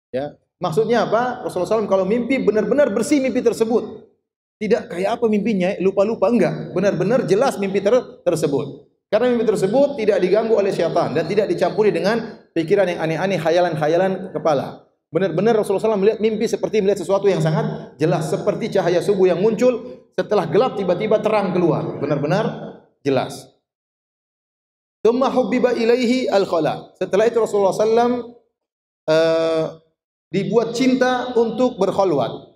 Ya, maksudnya apa? Rasulullah SAW kalau mimpi benar-benar bersih mimpi tersebut. Tidak kayak apa mimpinya, lupa-lupa, enggak. Benar-benar jelas mimpi tersebut. Karena mimpi tersebut tidak diganggu oleh syaitan dan tidak dicampuri dengan pikiran yang aneh-aneh, khayalan-khayalan kepala. Benar-benar Rasulullah SAW melihat mimpi seperti melihat sesuatu yang sangat jelas, seperti cahaya subuh yang muncul setelah gelap tiba-tiba terang keluar. Benar-benar jelas. Tsumma hubbiba ilaihi al-khala. Setelah itu Rasulullah SAW dibuat cinta untuk berkhalwat.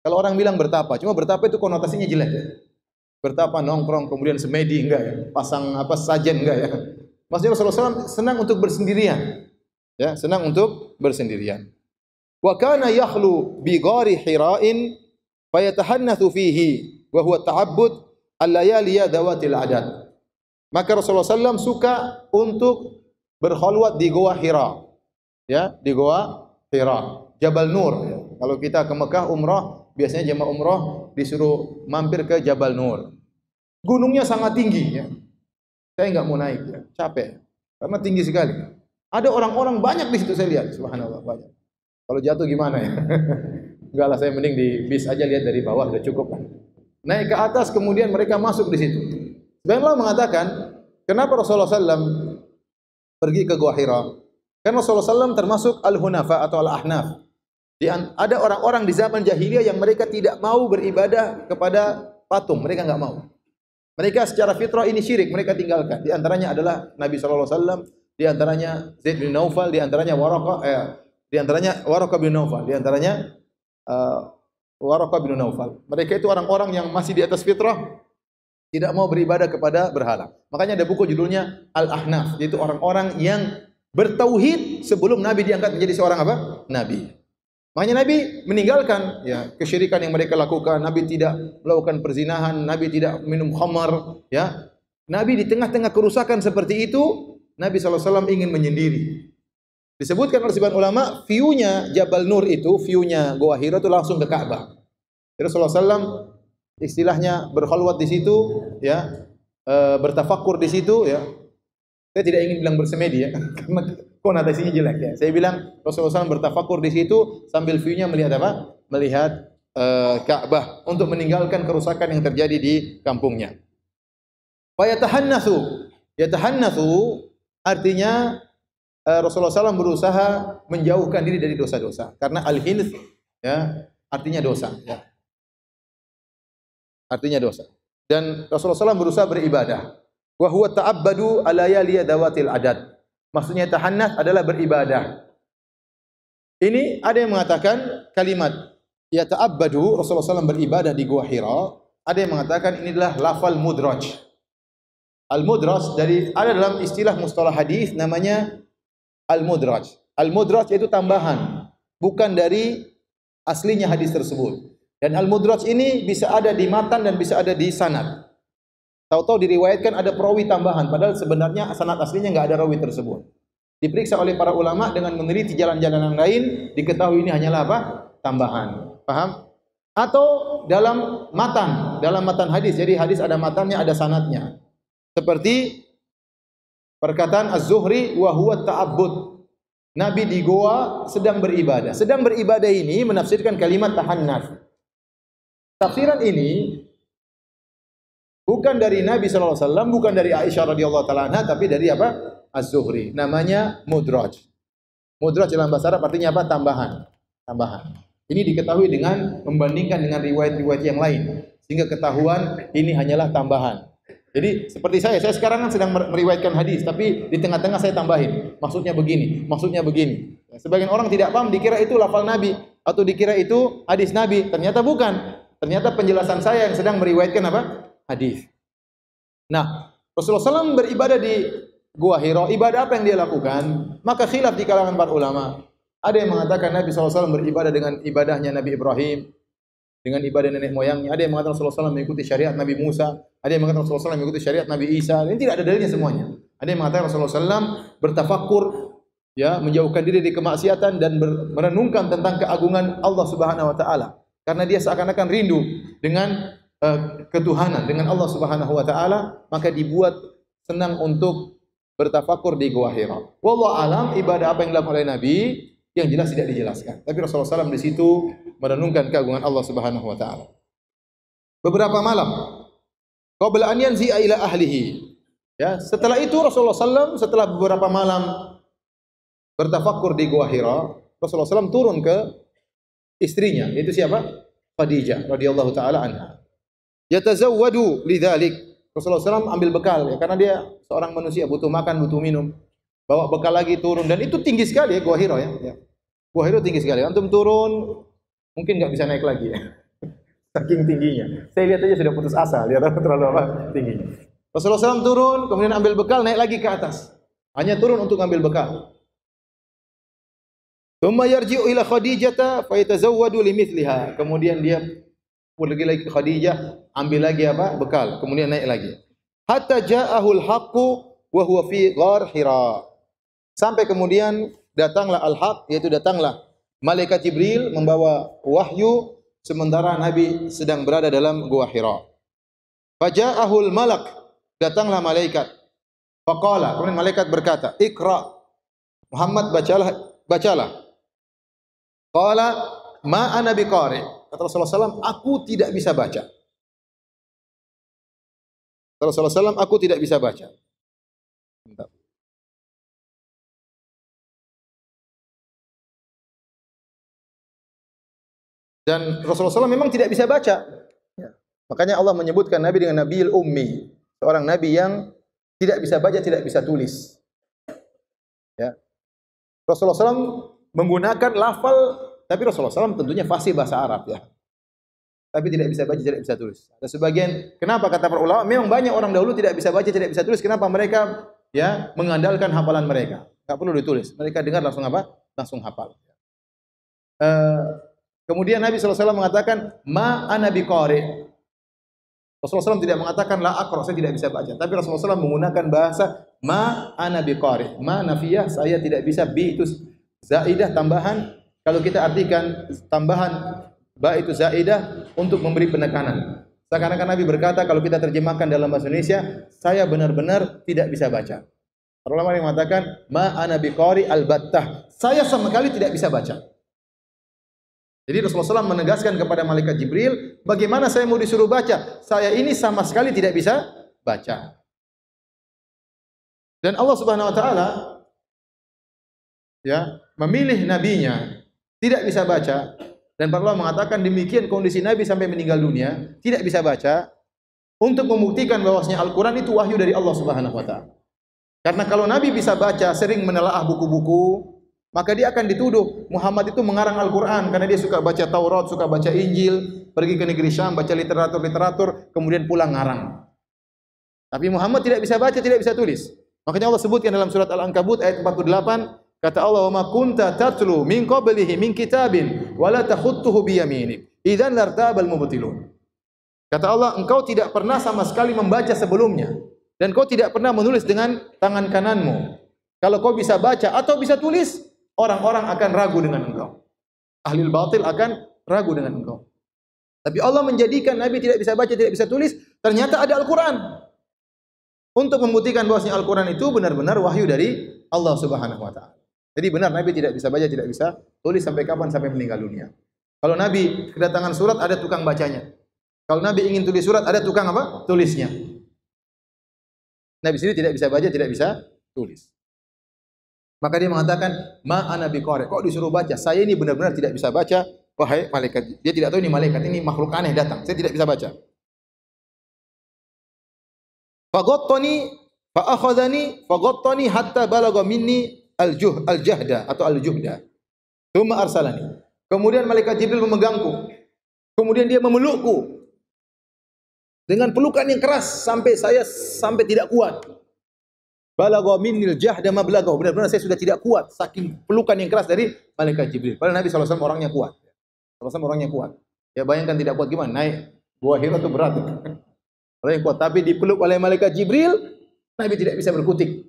Kalau orang bilang bertapa, cuma bertapa itu konotasinya jelek ya. Bertapa nongkrong kemudian semedi enggak ya, pasang apa sajen enggak ya. Maksudnya Rasulullah SAW senang untuk bersendirian. Ya, senang untuk bersendirian. Wa kana yakhlu bi ghari Hira'in fayatahannathu fihi wa huwa ta'abbud al-layali dawatil adad. Maka Rasulullah SAW suka untuk berkhalwat di Goa Hira. Ya, di Goa Hira, Jabal Nur ya. Kalau kita ke Mekah umrah, biasanya jemaah umrah disuruh mampir ke Jabal Nur. Gunungnya sangat tinggi ya. Saya enggak mau naik ya, capek. Karena tinggi sekali. Ada orang-orang banyak di situ saya lihat, subhanallah banyak. Kalau jatuh gimana ya? Enggak lah, saya mending di bis aja lihat dari bawah sudah cukup. Naik ke atas kemudian mereka masuk di situ. Sebagian ulama mengatakan, kenapa Rasulullah SAW pergi ke Gua Hira? Karena Rasulullah SAW termasuk al-hunafa atau al-ahnaf. Ada orang-orang di zaman jahiliyah yang mereka tidak mau beribadah kepada patung, mereka enggak mau. Mereka secara fitrah ini syirik, mereka tinggalkan. Di antaranya adalah Nabi SAW, di antaranya Zaid bin Naufal, di antaranya Waraqah bin Naufal, di antaranya Waraqah bin Naufal. Mereka itu orang-orang yang masih di atas fitrah, tidak mau beribadah kepada berhala. Makanya ada buku judulnya Al-Ahnaf, yaitu orang-orang yang bertauhid sebelum Nabi diangkat menjadi seorang apa? Nabi. Makanya Nabi meninggalkan ya kesyirikan yang mereka lakukan. Nabi tidak melakukan perzinahan, Nabi tidak minum khamar, ya. Nabi di tengah-tengah kerusakan seperti itu, Nabi SAW ingin menyendiri. Disebutkan oleh sebagian ulama, view-nya Jabal Nur itu, view-nya Goa Hira itu langsung ke Ka'bah. Rasulullah SAW istilahnya berkhalwat di situ, ya, bertafakur di situ, ya. Saya tidak ingin bilang bersemedi ya, karena konotasinya jelek ya. Saya bilang Rasulullah SAW bertafakur di situ sambil view-nya melihat apa? Melihat Ka'bah untuk meninggalkan kerusakan yang terjadi di kampungnya. Fa yatahannatsu. Yatahannatsu artinya Rasulullah SAW berusaha menjauhkan diri dari dosa-dosa. Karena al-hinth ya artinya dosa ya. Artinya dosa. Dan Rasulullah SAW berusaha beribadah. Wa huwa ta'abbadu alayaliya dawatil adad. Maksudnya tahannath adalah beribadah. Ini ada yang mengatakan kalimat ya ta'abbadu, Rasulullah SAW beribadah di Gua Hira. Ada yang mengatakan ini adalah lafal mudraj. Al-mudraj ada dalam istilah mustalah hadis namanya al-mudraj. Al-mudraj itu tambahan, bukan dari aslinya hadis tersebut. Dan al-mudraj ini bisa ada di matan dan bisa ada di sanad. Tahu-tahu diriwayatkan ada perawi tambahan, padahal sebenarnya sanad aslinya enggak ada rawi tersebut. Diperiksa oleh para ulama dengan meneliti jalan-jalan yang lain, diketahui ini hanyalah apa? Tambahan. Paham? Atau dalam matan hadis. Jadi hadis ada matannya, ada sanadnya. Seperti perkataan Az-Zuhri wa huwa ta'abbud. Nabi di goa sedang beribadah. Sedang beribadah ini menafsirkan kalimat tahannas. Tafsiran ini bukan dari Nabi sallallahu alaihi wasallam, bukan dari Aisyah radhiyallahu taala anha, tapi dari apa? Az-Zuhri. Namanya mudraj. Mudraj dalam bahasa Arab artinya apa? Tambahan. Tambahan. Ini diketahui dengan membandingkan dengan riwayat-riwayat yang lain, sehingga ketahuan ini hanyalah tambahan. Jadi seperti saya sekarang kan sedang meriwayatkan hadis, tapi di tengah-tengah saya tambahin, maksudnya begini, maksudnya begini. Sebagian orang tidak paham, dikira itu lafal Nabi atau dikira itu hadis Nabi. Ternyata bukan. Ternyata penjelasan saya yang sedang meriwayatkan apa? Hadis. Nah, Rasulullah SAW beribadah di Gua Hira. Ibadah apa yang dia lakukan? Maka khilaf di kalangan para ulama. Ada yang mengatakan Nabi SAW beribadah dengan ibadahnya Nabi Ibrahim, dengan ibadah nenek moyangnya. Ada yang mengatakan Rasulullah SAW mengikuti syariat Nabi Musa. Ada yang mengatakan Rasulullah SAW mengikuti syariat Nabi Isa. Ini tidak ada dalilnya semuanya. Ada yang mengatakan Rasulullah SAW bertafakur, ya, menjauhkan diri dari kemaksiatan dan merenungkan tentang keagungan Allah Subhanahu Wa Taala. Karena dia seakan-akan rindu dengan ketuhanan, dengan Allah Subhanahu Wa Taala, maka dibuat senang untuk bertafakur di Gua Hira. Wallahu alam, ibadah apa yang dilakukan oleh Nabi yang jelas tidak dijelaskan. Tapi Rasulullah SAW di situ merenungkan keagungan Allah Subhanahu Wa Taala. Beberapa malam, qabla an yanzi'a ila ahlihi. Ya, setelah itu Rasulullah SAW setelah beberapa malam bertafakkur di Gua Hira, Rasulullah SAW turun ke istrinya, yaitu siapa? Khadijah radhiyallahu taala anha. Yatazawwadu lidzalik. Rasulullah SAW ambil bekal, ya, karena dia seorang manusia butuh makan, butuh minum. Bawa bekal lagi turun, dan itu tinggi sekali ya Gua Hira ya. Gua Hira tinggi sekali. Antum turun mungkin nggak bisa naik lagi ya. Saking tingginya. Saya lihat aja sudah putus asa, lihat terlalu apa tingginya. Rasulullah SAW turun, kemudian ambil bekal, naik lagi ke atas. Hanya turun untuk ambil bekal. Tsumma yarji'u ila Khadijah fa yatazawwadu limithliha. Kemudian dia pergi lagi ke Khadijah, ambil lagi apa? Bekal. Kemudian naik lagi. Hatta ja'ahul haqqu wa huwa fi ghar Hira. Sampai kemudian datanglah al-haq, yaitu datanglah malaikat Jibril membawa wahyu sementara Nabi sedang berada dalam Gua Hira. Faja'ahul malak, datanglah malaikat. Faqala, kemudian malaikat berkata, "Iqra." Muhammad bacalah. Qala ma ana biqari. Kata Rasulullah SAW, aku tidak bisa baca. Kata Rasulullah SAW, aku tidak bisa baca. Bentar. Dan Rasulullah SAW memang tidak bisa baca. Ya. Makanya Allah menyebutkan Nabi dengan Nabiul Ummi, seorang Nabi yang tidak bisa baca, tidak bisa tulis. Ya. Rasulullah SAW menggunakan lafal, tapi Rasulullah SAW tentunya fasih bahasa Arab ya. Tapi tidak bisa baca, tidak bisa tulis. Ada sebagian, kenapa kata para ulama, memang banyak orang dahulu tidak bisa baca, tidak bisa tulis. Kenapa mereka ya mengandalkan hafalan mereka? Enggak perlu ditulis. Mereka dengar langsung apa? Langsung hafal. Kemudian Nabi SAW mengatakan, ma ana biqari. Rasulullah SAW tidak mengatakan la aqra, saya tidak bisa baca. Tapi Rasulullah SAW menggunakan bahasa ma ana biqari. Ma nafiyah, saya tidak bisa. Bi itu zaidah, tambahan. Kalau kita artikan tambahan ba itu zaidah untuk memberi penekanan. Seakan-akan Nabi berkata, kalau kita terjemahkan dalam bahasa Indonesia, saya benar-benar tidak bisa baca. Para ulama yang mengatakan ma ana biqari albattah. Saya sama sekali tidak bisa baca. Jadi Rasulullah SAW menegaskan kepada malaikat Jibril, bagaimana saya mau disuruh baca? Saya ini sama sekali tidak bisa baca. Dan Allah Subhanahu Wa Taala ya memilih nabinya tidak bisa baca, dan para ulama mengatakan demikian kondisi Nabi sampai meninggal dunia tidak bisa baca untuk membuktikan bahwasanya Al-Quran itu wahyu dari Allah Subhanahu Wa Taala. Karena kalau Nabi bisa baca, sering menelaah buku-buku, maka dia akan dituduh Muhammad itu mengarang Al-Quran karena dia suka baca Taurat, suka baca Injil, pergi ke negeri Syam, baca literatur, kemudian pulang ngarang. Tapi Muhammad tidak bisa baca, tidak bisa tulis. Makanya Allah sebutkan dalam surat Al-Ankabut ayat 48, kata Allah, "Wa ma kunta tatlu min qablihi min kitabin wa la takhutuhu bi yaminik, idzan lartabal mubtilun." Kata Allah, engkau tidak pernah sama sekali membaca sebelumnya, dan kau tidak pernah menulis dengan tangan kananmu. Kalau kau bisa baca atau bisa tulis, orang-orang akan ragu dengan engkau. Ahli batil akan ragu dengan engkau. Tapi Allah menjadikan Nabi tidak bisa baca, tidak bisa tulis, ternyata ada Al-Quran. Untuk membuktikan bahwasanya Al-Quran itu benar-benar wahyu dari Allah Subhanahu Wa Taala. Jadi benar Nabi tidak bisa baca, tidak bisa tulis sampai kapan? Sampai meninggal dunia. Kalau Nabi kedatangan surat ada tukang bacanya. Kalau Nabi ingin tulis surat ada tukang apa? Tulisnya. Nabi sendiri tidak bisa baca, tidak bisa tulis. Maka dia mengatakan, "Ma ana biqari." Kok disuruh baca? Saya ini benar-benar tidak bisa baca. Wahai malaikat. Dia tidak tahu ini malaikat, ini makhluk aneh datang. Saya tidak bisa baca. Faghattani fa akhadhani hatta balagha minni al-jahda atau al-juhda. Tsumma arsalani. Kemudian malaikat Jibril memegangku. Kemudian dia memelukku dengan pelukan yang keras sampai saya tidak kuat. Balagha minnil jahda ma balagha. Benar-benar saya sudah tidak kuat saking pelukan yang keras dari malaikat Jibril. Padahal Nabi SAW orangnya kuat. Orangnya kuat. Ya bayangkan tidak kuat gimana? Naik Gua Hira itu berat. Orang yang kuat, tapi dipeluk oleh malaikat Jibril, Nabi tidak bisa berkutik.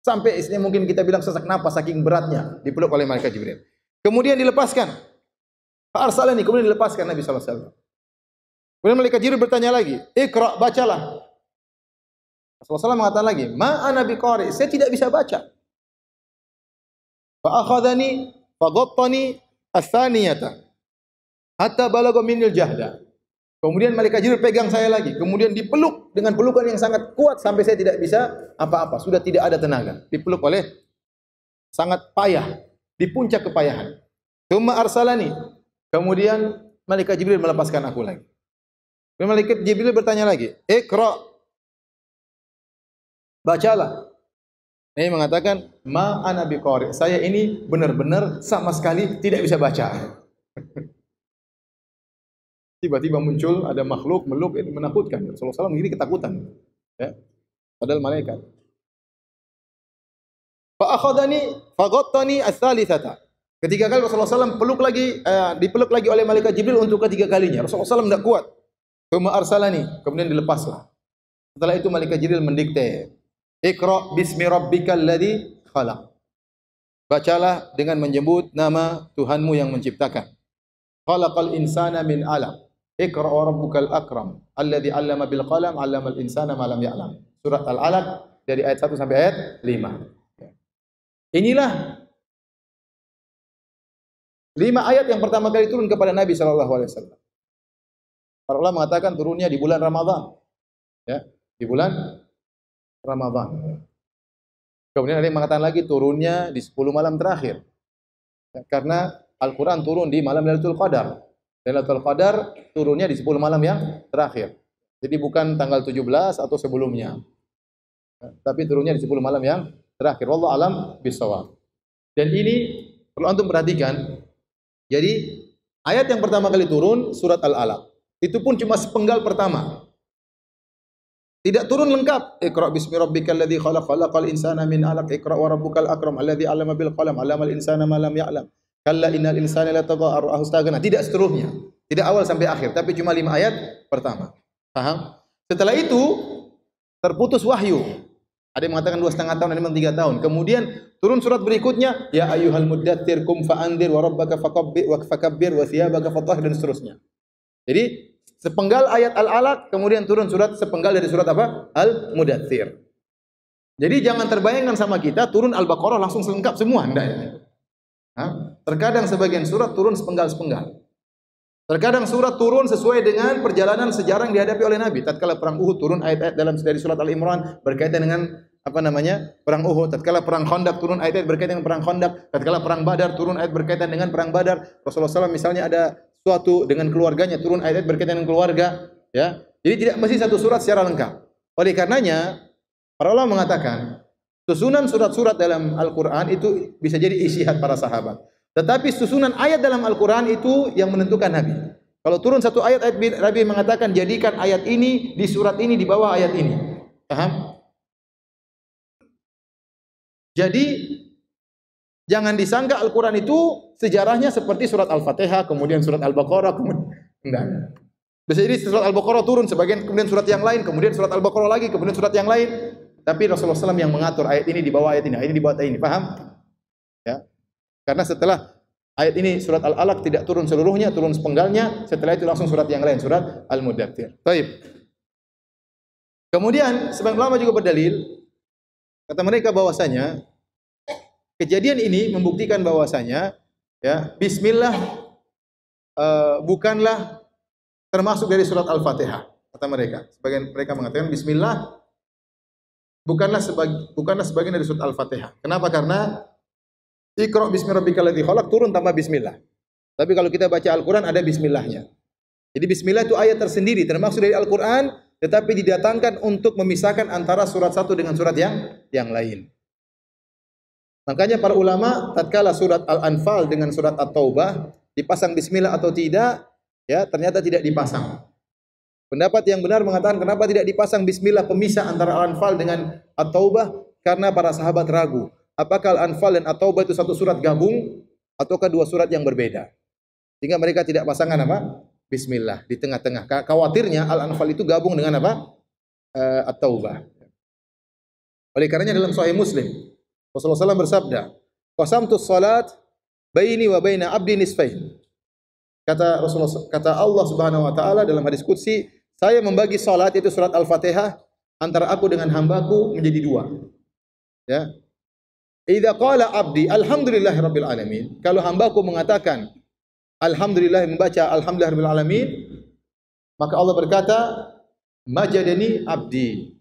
Sampai istilahnya mungkin kita bilang sesak napas saking beratnya dipeluk oleh malaikat Jibril. Kemudian dilepaskan. Arsalani, kemudian dilepaskan Nabi sallallahu alaihi wasallam. Kemudian malaikat Jibril bertanya lagi, "Iqra, bacalah." Rasulullah SAW mengatakan lagi, "Ma ana biqari." Saya tidak bisa baca. Fa akhadhani fa ghattani ats-tsaniyata hatta balagha minnil jahda. Kemudian malaikat Jibril pegang saya lagi, kemudian dipeluk dengan pelukan yang sangat kuat sampai saya tidak bisa apa-apa, sudah tidak ada tenaga. Dipeluk oleh sangat payah, di puncak kepayahan. Tsumma arsalani. Kemudian malaikat Jibril melepaskan aku lagi. Kemudian malaikat Jibril bertanya lagi, "Iqra." Bacalah. Ini mengatakan, "Ma ana biqari." Saya ini benar-benar sama sekali tidak bisa baca. Tiba-tiba muncul ada makhluk meluk ini menakutkan. Rasulullah SAW ini ketakutan. Ya. Padahal malaikat. Fa akhadhani fa ghattani ats-tsalitsata. Ketiga kali Rasulullah SAW dipeluk lagi oleh malaikat Jibril untuk ketiga kalinya. Rasulullah SAW tidak kuat. Tsumma arsalani, kemudian dilepaslah. Setelah itu malaikat Jibril mendikte, "Iqra bismi rabbikal ladzi khalaq." Bacalah dengan menyebut nama Tuhanmu yang menciptakan. Khalaqal insana min 'alaq. Iqra wa rabbukal akram alladzi 'allama bil qalam 'allamal insana ma lam ya'lam. Surat Al-Alaq dari ayat 1 sampai ayat 5. Inilah 5 ayat yang pertama kali turun kepada Nabi sallallahu alaihi wasallam. Para ulama mengatakan turunnya di bulan Ramadan. Ya, di bulan Ramadan. Kemudian ada yang mengatakan lagi turunnya di 10 malam terakhir. Ya, karena Al-Qur'an turun di malam Lailatul Qadar. Lailatul Qadar turunnya di 10 malam yang terakhir. Jadi bukan tanggal 17 atau sebelumnya. Tapi turunnya di 10 malam yang terakhir. Wallahu alam bisawab. Dan ini perlu antum perhatikan. Jadi ayat yang pertama kali turun surat Al-Alaq. Itu pun cuma sepenggal pertama. Tidak turun lengkap. Iqra bismi rabbikal ladzi khalaq, khalaqal insana min 'alaq, iqra wa rabbukal akram alladzi 'allama bil qalam, 'allamal insana ma lam ya'lam. Kalla innal insana la tagha ar-ra'ahu istaghna. Tidak seterusnya. Tidak awal sampai akhir, tapi cuma 5 ayat pertama. Paham? Setelah itu terputus wahyu. Ada yang mengatakan 2,5 tahun, ada yang 3 tahun. Kemudian turun surat berikutnya, ya ayyuhal muddatsir kum fa'andzir wa rabbaka fakabbir wa thiyabaka fatahhir dan seterusnya. Jadi sepenggal ayat Al-Alaq kemudian turun surat sepenggal dari surat apa? Al-Mudatsir. Jadi jangan terbayangkan sama kita turun Al-Baqarah langsung selengkap semua, enggak ya? Terkadang sebagian surat turun sepenggal-sepenggal. Terkadang surat turun sesuai dengan perjalanan sejarah yang dihadapi oleh Nabi. Tatkala perang Uhud turun ayat-ayat dari surat Al-Imran berkaitan dengan perang Uhud. Tatkala perang Khandaq turun ayat-ayat berkaitan dengan perang Khandaq. Tatkala perang Badar turun ayat berkaitan dengan perang Badar. Rasulullah SAW misalnya ada suatu dengan keluarganya turun ayat berkaitan dengan keluarga, ya. Jadi tidak mesti satu surat secara lengkap. Oleh karenanya para ulama mengatakan susunan surat-surat dalam Al-Qur'an itu bisa jadi ijtihad para sahabat. Tetapi susunan ayat dalam Al-Qur'an itu yang menentukan Nabi. Kalau turun satu ayat Nabi mengatakan jadikan ayat ini di surat ini di bawah ayat ini. Paham? Jadi jangan disangka Al-Qur'an itu sejarahnya seperti surat Al-Fatihah, kemudian surat Al-Baqarah, kemudian enggak. Bisa jadi surat Al-Baqarah turun sebagian, kemudian surat yang lain, kemudian surat Al-Baqarah lagi, kemudian surat yang lain. Tapi Rasulullah SAW yang mengatur ayat ini di bawah ayat ini, ayat ini di bawah ayat ini. Paham? Ya. Karena setelah ayat ini surat Al-Alaq tidak turun seluruhnya, turun sepenggalnya, setelah itu langsung surat yang lain, surat Al-Mudatsir. Baik. Kemudian sebagian ulama juga berdalil, kata mereka bahwasanya kejadian ini membuktikan bahwasanya ya, bismillah bukanlah termasuk dari surat Al-Fatihah, kata mereka. Sebagian mereka mengatakan bismillah bukanlah sebagian dari surat Al-Fatihah. Kenapa? Karena Iqra bismi rabbikal ladzi khalaq turun tanpa bismillah. Tapi kalau kita baca Al-Qur'an ada bismillahnya. Jadi bismillah itu ayat tersendiri termasuk dari Al-Qur'an, tetapi didatangkan untuk memisahkan antara surat satu dengan surat yang lain. Makanya para ulama tatkala surat Al-Anfal dengan surat At-Taubah dipasang bismillah atau tidak, ya ternyata tidak dipasang. Pendapat yang benar mengatakan kenapa tidak dipasang bismillah pemisah antara Al-Anfal dengan At-Taubah, karena para sahabat ragu apakah Al-Anfal dan At-Taubah itu satu surat gabung ataukah dua surat yang berbeda. Sehingga mereka tidak pasangan apa? Bismillah di tengah-tengah. Khawatirnya Al-Anfal itu gabung dengan apa? At-Taubah. Oleh karenanya dalam Sahih Muslim Rasulullah SAW bersabda, "Qasamtus salat baini wa baina abdi nisfain." Kata Rasulullah, kata Allah Subhanahu wa taala dalam hadis qudsi, saya membagi salat itu surat Al-Fatihah antara aku dengan hambaku menjadi dua. Ya. Idza qala abdi alhamdulillahirabbil alamin, kalau hambaku mengatakan alhamdulillah, membaca alhamdulillahirabbil alamin, maka Allah berkata, majadani abdi,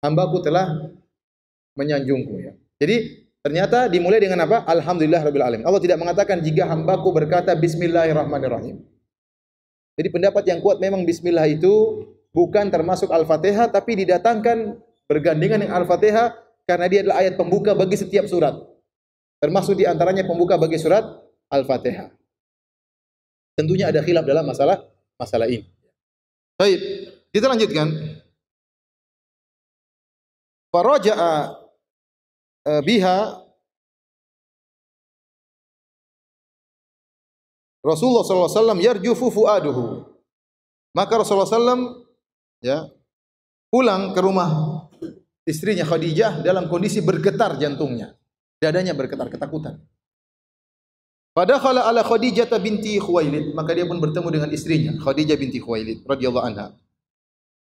hambaku telah menyanjungku, ya. Jadi ternyata dimulai dengan apa? Alhamdulillahirabbil alamin. Allah tidak mengatakan jika hambaku berkata bismillahirrahmanirrahim. Jadi pendapat yang kuat memang bismillah itu bukan termasuk Al-Fatihah, tapi didatangkan bergandengan dengan Al-Fatihah karena dia adalah ayat pembuka bagi setiap surat. Termasuk di antaranya pembuka bagi surat Al-Fatihah. Tentunya ada khilaf dalam masalah ini. Baik, kita lanjutkan. Faraja'a biha Rasulullah SAW yarjufu fuaduhu. Maka Rasulullah SAW ya pulang ke rumah istrinya Khadijah dalam kondisi bergetar jantungnya, dadanya bergetar ketakutan. Fadakhala ala Khadijah binti Khuwailid, maka dia pun bertemu dengan istrinya Khadijah binti Khuwailid radhiyallahu anha.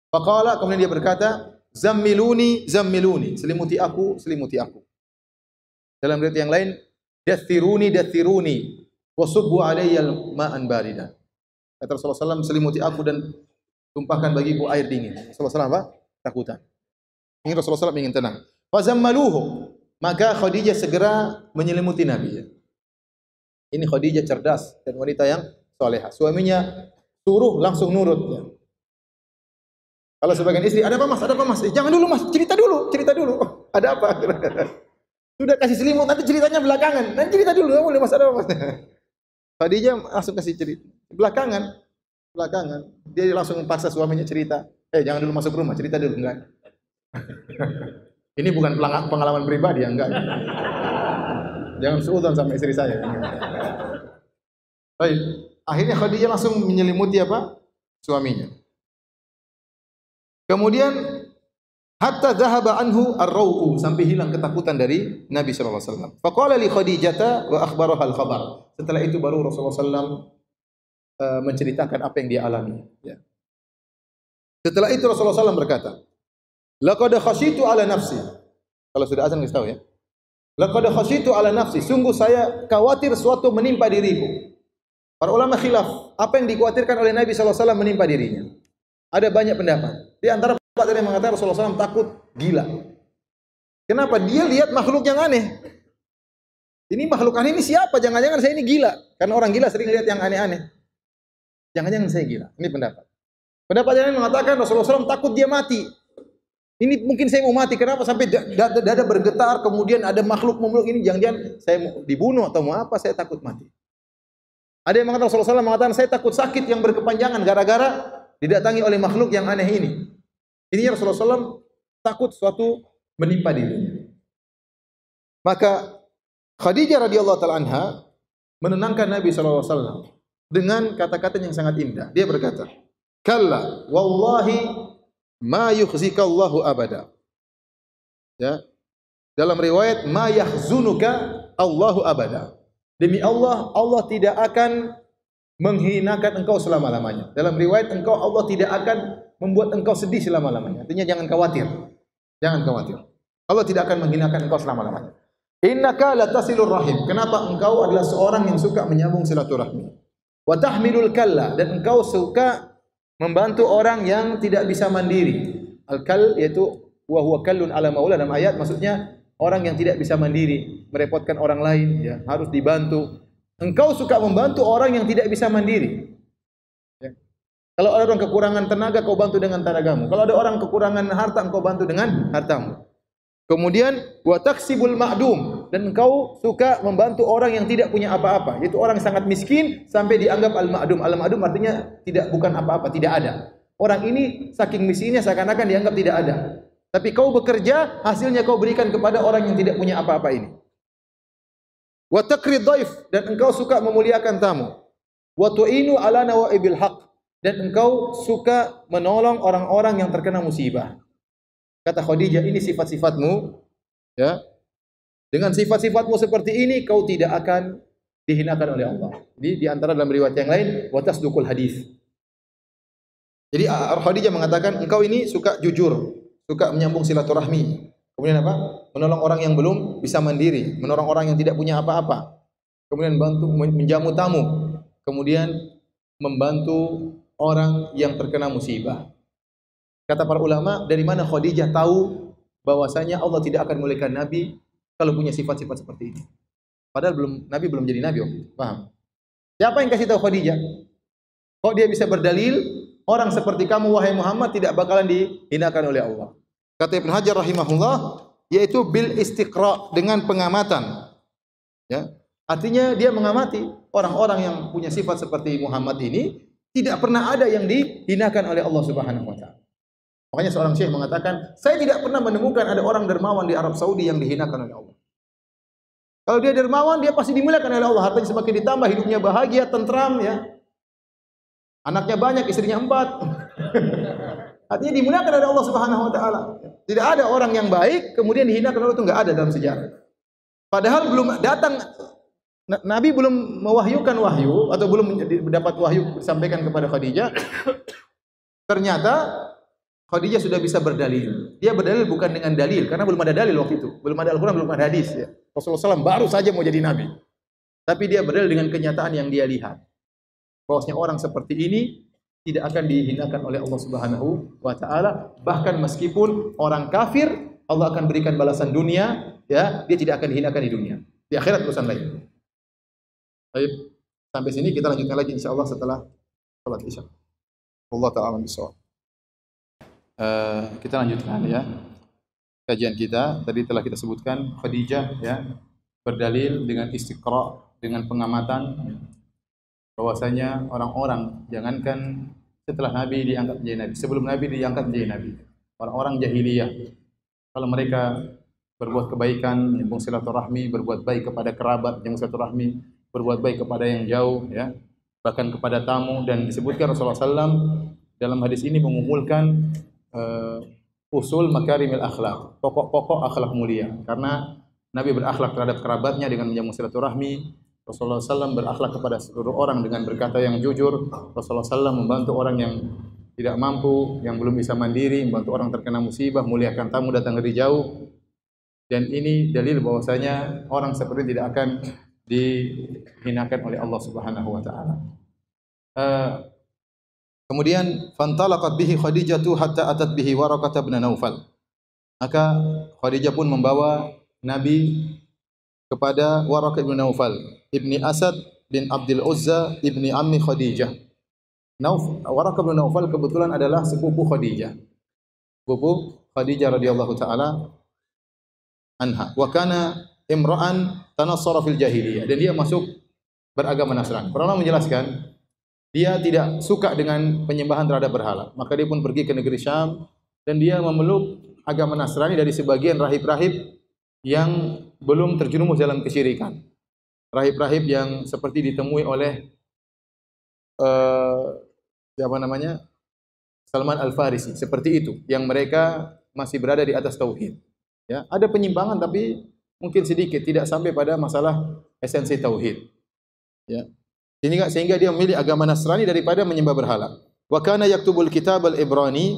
Faqala, kemudian dia berkata, zammiluni zammiluni, selimuti aku selimuti aku. Dalam riwayat yang lain, dathiruni dathiruni wasubbu alayya ma'an barida. Kata Rasulullah SAW, selimuti aku dan tumpahkan bagiku air dingin. Rasulullah SAW apa? Takutan. Ini Rasulullah SAW ingin tenang. Fazammaluhu, maka Khadijah segera menyelimuti Nabi. Ini Khadijah cerdas dan wanita yang salehah. Suaminya suruh langsung nurut. Ya. Kalau sebagian istri, ada apa mas? Ada apa mas? Jangan dulu mas, cerita dulu, cerita dulu. Oh, ada apa? Sudah kasih selimut, nanti ceritanya belakangan. Nanti cerita dulu, nggak boleh mas, ada apa mas? Khadijah langsung kasih cerita. Belakangan. Dia langsung paksa suaminya cerita. Jangan dulu masuk rumah, cerita dulu. Enggak. Ini bukan pengalaman pribadi ya, enggak. Jangan seudon sama istri saya. Baik. Akhirnya Khadijah langsung menyelimuti apa? Suaminya. Kemudian hatta dhahaba anhu ar-rau'u, sampai hilang ketakutan dari Nabi sallallahu alaihi wasallam. Faqala li Khadijah wa akhbaraha al-khabar. Setelah itu baru Rasulullah sallallahu menceritakan apa yang dia alami, ya. Setelah itu Rasulullah sallallahu berkata, laqad khasyitu ala nafsi. Kalau sudah azan kasih tahu ya. Laqad khasyitu ala nafsi, sungguh saya khawatir suatu menimpa diriku. Para ulama khilaf, apa yang dikhawatirkan oleh Nabi sallallahu alaihi wasallam menimpa dirinya. Ada banyak pendapat. Di antara pendapat yang mengatakan Rasulullah SAW takut gila. Kenapa? Dia lihat makhluk yang aneh. Ini makhluk aneh ini siapa? Jangan-jangan saya ini gila. Karena orang gila sering lihat yang aneh-aneh. Jangan-jangan saya gila. Ini pendapat. Pendapat yang lain mengatakan Rasulullah SAW takut dia mati. Ini mungkin saya mau mati. Kenapa? Sampai dada bergetar. Kemudian ada makhluk ini. Jangan-jangan saya mau dibunuh atau mau apa. Saya takut mati. Ada yang mengatakan Rasulullah SAW mengatakan saya takut sakit yang berkepanjangan gara-gara didatangi oleh makhluk yang aneh ini. Ini Rasulullah SAW takut suatu menimpa dirinya. Maka Khadijah radhiyallahu taala anha menenangkan Nabi SAW dengan kata-kata yang sangat indah. Dia berkata, "Kalla wallahi ma yukhzika Allahu abada." Ya. Dalam riwayat ma yahzunuka Allahu abada. Demi Allah, Allah tidak akan menghinakan engkau selama-lamanya. Dalam riwayat Allah tidak akan membuat engkau sedih selama-lamanya. Artinya jangan khawatir. Jangan khawatir. Allah tidak akan menghinakan engkau selama-lamanya. Innaka latasilur rahim. Kenapa engkau adalah seorang yang suka menyambung silaturahmi? Wa tahmilul kalla, dan engkau suka membantu orang yang tidak bisa mandiri. Al-kal yaitu wa huwa kallun ala maula, dalam ayat maksudnya orang yang tidak bisa mandiri, merepotkan orang lain, ya, harus dibantu. Engkau suka membantu orang yang tidak bisa mandiri. Ya. Kalau ada orang kekurangan tenaga, kau bantu dengan tenagamu. Kalau ada orang kekurangan harta, engkau bantu dengan hartamu. Kemudian wa taksibul ma'dum, dan engkau suka membantu orang yang tidak punya apa-apa, yaitu orang yang sangat miskin sampai dianggap al-ma'dum. Al-ma'dum artinya bukan apa-apa, tidak ada. Orang ini saking miskinnya seakan-akan dianggap tidak ada. Tapi kau bekerja, hasilnya kau berikan kepada orang yang tidak punya apa-apa ini. Wa taqrid dhaif, dan engkau suka memuliakan tamu. Wa tu'inu ala nawaibil haq, dan engkau suka menolong orang-orang yang terkena musibah. Kata Khadijah, ini sifat-sifatmu, ya. Dengan sifat-sifatmu seperti ini, kau tidak akan dihinakan oleh Allah. Jadi di antara dalam riwayat yang lain, wa tasduqul hadis. Jadi Khadijah mengatakan, engkau ini suka jujur, suka menyambung silaturahmi. Kemudian apa? Menolong orang yang belum bisa mandiri, menolong orang yang tidak punya apa-apa. Kemudian bantu menjamu tamu. Kemudian membantu orang yang terkena musibah. Kata para ulama, dari mana Khadijah tahu bahwasanya Allah tidak akan memuliakan Nabi kalau punya sifat-sifat seperti ini? Padahal Nabi belum jadi Nabi waktu itu. Paham? Siapa yang kasih tahu Khadijah? Kok dia bisa berdalil, orang seperti kamu wahai Muhammad tidak bakalan dihinakan oleh Allah. Kata Ibnu Hajar rahimahullah, yaitu bil istiqra, dengan pengamatan. Ya. Artinya dia mengamati orang-orang yang punya sifat seperti Muhammad ini, tidak pernah ada yang dihinakan oleh Allah Subhanahu wa taala. Makanya seorang syekh mengatakan, saya tidak pernah menemukan ada orang dermawan di Arab Saudi yang dihinakan oleh Allah. Kalau dia dermawan, dia pasti dimuliakan oleh Allah. Hartanya semakin ditambah, hidupnya bahagia, tentram, ya. Anaknya banyak, istrinya 4. Artinya dimuliakan oleh Allah Subhanahu wa taala. Tidak ada orang yang baik kemudian dihinakan oleh Allah, itu enggak ada dalam sejarah. Padahal belum datang, Nabi belum mewahyukan wahyu atau belum mendapat wahyu disampaikan kepada Khadijah. Ternyata Khadijah sudah bisa berdalil. Dia berdalil bukan dengan dalil, karena belum ada dalil waktu itu. Belum ada Al-Quran, belum ada hadis. Ya. Rasulullah SAW baru saja mau jadi Nabi. Tapi dia berdalil dengan kenyataan yang dia lihat. Bahwasanya orang seperti ini tidak akan dihinakan oleh Allah Subhanahu wa taala, bahkan meskipun orang kafir, Allah akan berikan balasan dunia, ya, dia tidak akan dihinakan di dunia. Di akhirat urusan lain. Baik, sampai sini kita lanjutkan lagi insyaallah setelah salat Isya. Allah taala bisawab. Kita lanjutkan ya kajian kita. Tadi telah kita sebutkan Khadijah, ya, berdalil dengan istiqra, dengan pengamatan, bahwasanya orang-orang, jangankan setelah Nabi diangkat menjadi Nabi, sebelum Nabi diangkat menjadi Nabi, orang-orang jahiliyah, kalau mereka berbuat kebaikan, menyambung silaturahmi, berbuat baik kepada kerabat, menyambung silaturahmi, berbuat baik kepada yang jauh, ya, bahkan kepada tamu. Dan disebutkan Rasulullah SAW dalam hadis ini mengumpulkan usul makarimil akhlak, pokok-pokok akhlak mulia. Karena Nabi berakhlak terhadap kerabatnya dengan menyambung silaturahmi. Rasulullah SAW berakhlak kepada seluruh orang dengan berkata yang jujur. Rasulullah SAW membantu orang yang tidak mampu, yang belum bisa mandiri, membantu orang terkena musibah, muliakan tamu datang dari jauh. Dan ini dalil bahwasanya orang seperti ini tidak akan dihinakan oleh Allah Subhanahu wa taala. Kemudian fantalaqat bihi Khadijatu hatta atat bihi Waraqah bin Naufal. Maka Khadijah pun membawa Nabi kepada Waraqah bin Naufal, ibni Asad bin Abdul Uzza, ibni ammi Khadijah. Waraqah bin Naufal kebetulan adalah sepupu Khadijah. Sepupu Khadijah radhiyallahu taala anha. Wa kana imra'an tanassara fil jahiliyah, dan dia masuk beragama Nasrani. Para ulama menjelaskan dia tidak suka dengan penyembahan terhadap berhala, maka dia pun pergi ke negeri Syam dan dia memeluk agama Nasrani dari sebagian rahib-rahib yang belum terjerumus dalam kesyirikan. Rahib-rahib yang seperti ditemui oleh siapa namanya? Salman Al-Farisi, seperti itu, yang mereka masih berada di atas tauhid. Ya, ada penyimpangan tapi mungkin sedikit, tidak sampai pada masalah esensi tauhid. Ya. Sehingga dia memilih agama Nasrani daripada menyembah berhala. Wa kana yaktubul kitab al-Ibrani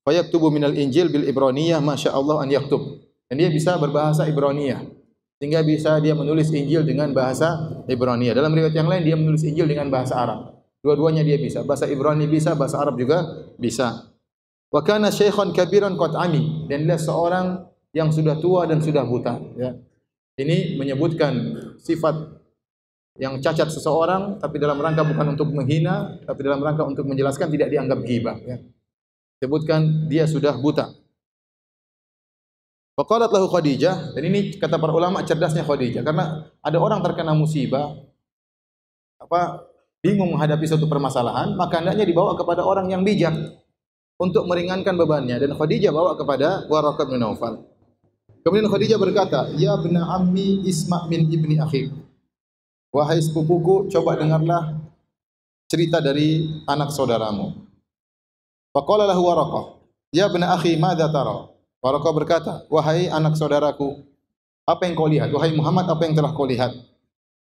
wa yaktubu minal Injil bil Ibraniyah ma syaa Allah an yaktub. Dan dia bisa berbahasa Ibraniyah. sehingga bisa dia menulis Injil dengan bahasa Ibrani. Dalam riwayat yang lain dia menulis Injil dengan bahasa Arab. Dua-duanya dia bisa. Bahasa Ibrani bisa, bahasa Arab juga bisa. Wa kana syaikhan kabiran qad ami, dan dia seorang yang sudah tua dan sudah buta, ya. Ini menyebutkan sifat yang cacat seseorang, tapi dalam rangka bukan untuk menghina, tapi dalam rangka untuk menjelaskan tidak dianggap ghibah, ya. Sebutkan dia sudah buta. Faqalat lahu Khadijah, dan ini kata para ulama cerdasnya Khadijah, karena ada orang terkena musibah, bingung menghadapi suatu permasalahan, maka hendaknya dibawa kepada orang yang bijak untuk meringankan bebannya, dan Khadijah bawa kepada Waraqah bin Naufal. Kemudian Khadijah berkata, "Ya ibna ammi isma' min ibni akhik." Wahai sepupuku, coba dengarlah cerita dari anak saudaramu. Faqala lahu Waraqah, "Ya ibna akhi, madza tara?" Waraqah berkata, "Wahai anak saudaraku, apa yang kau lihat? Wahai Muhammad, apa yang telah kau lihat?"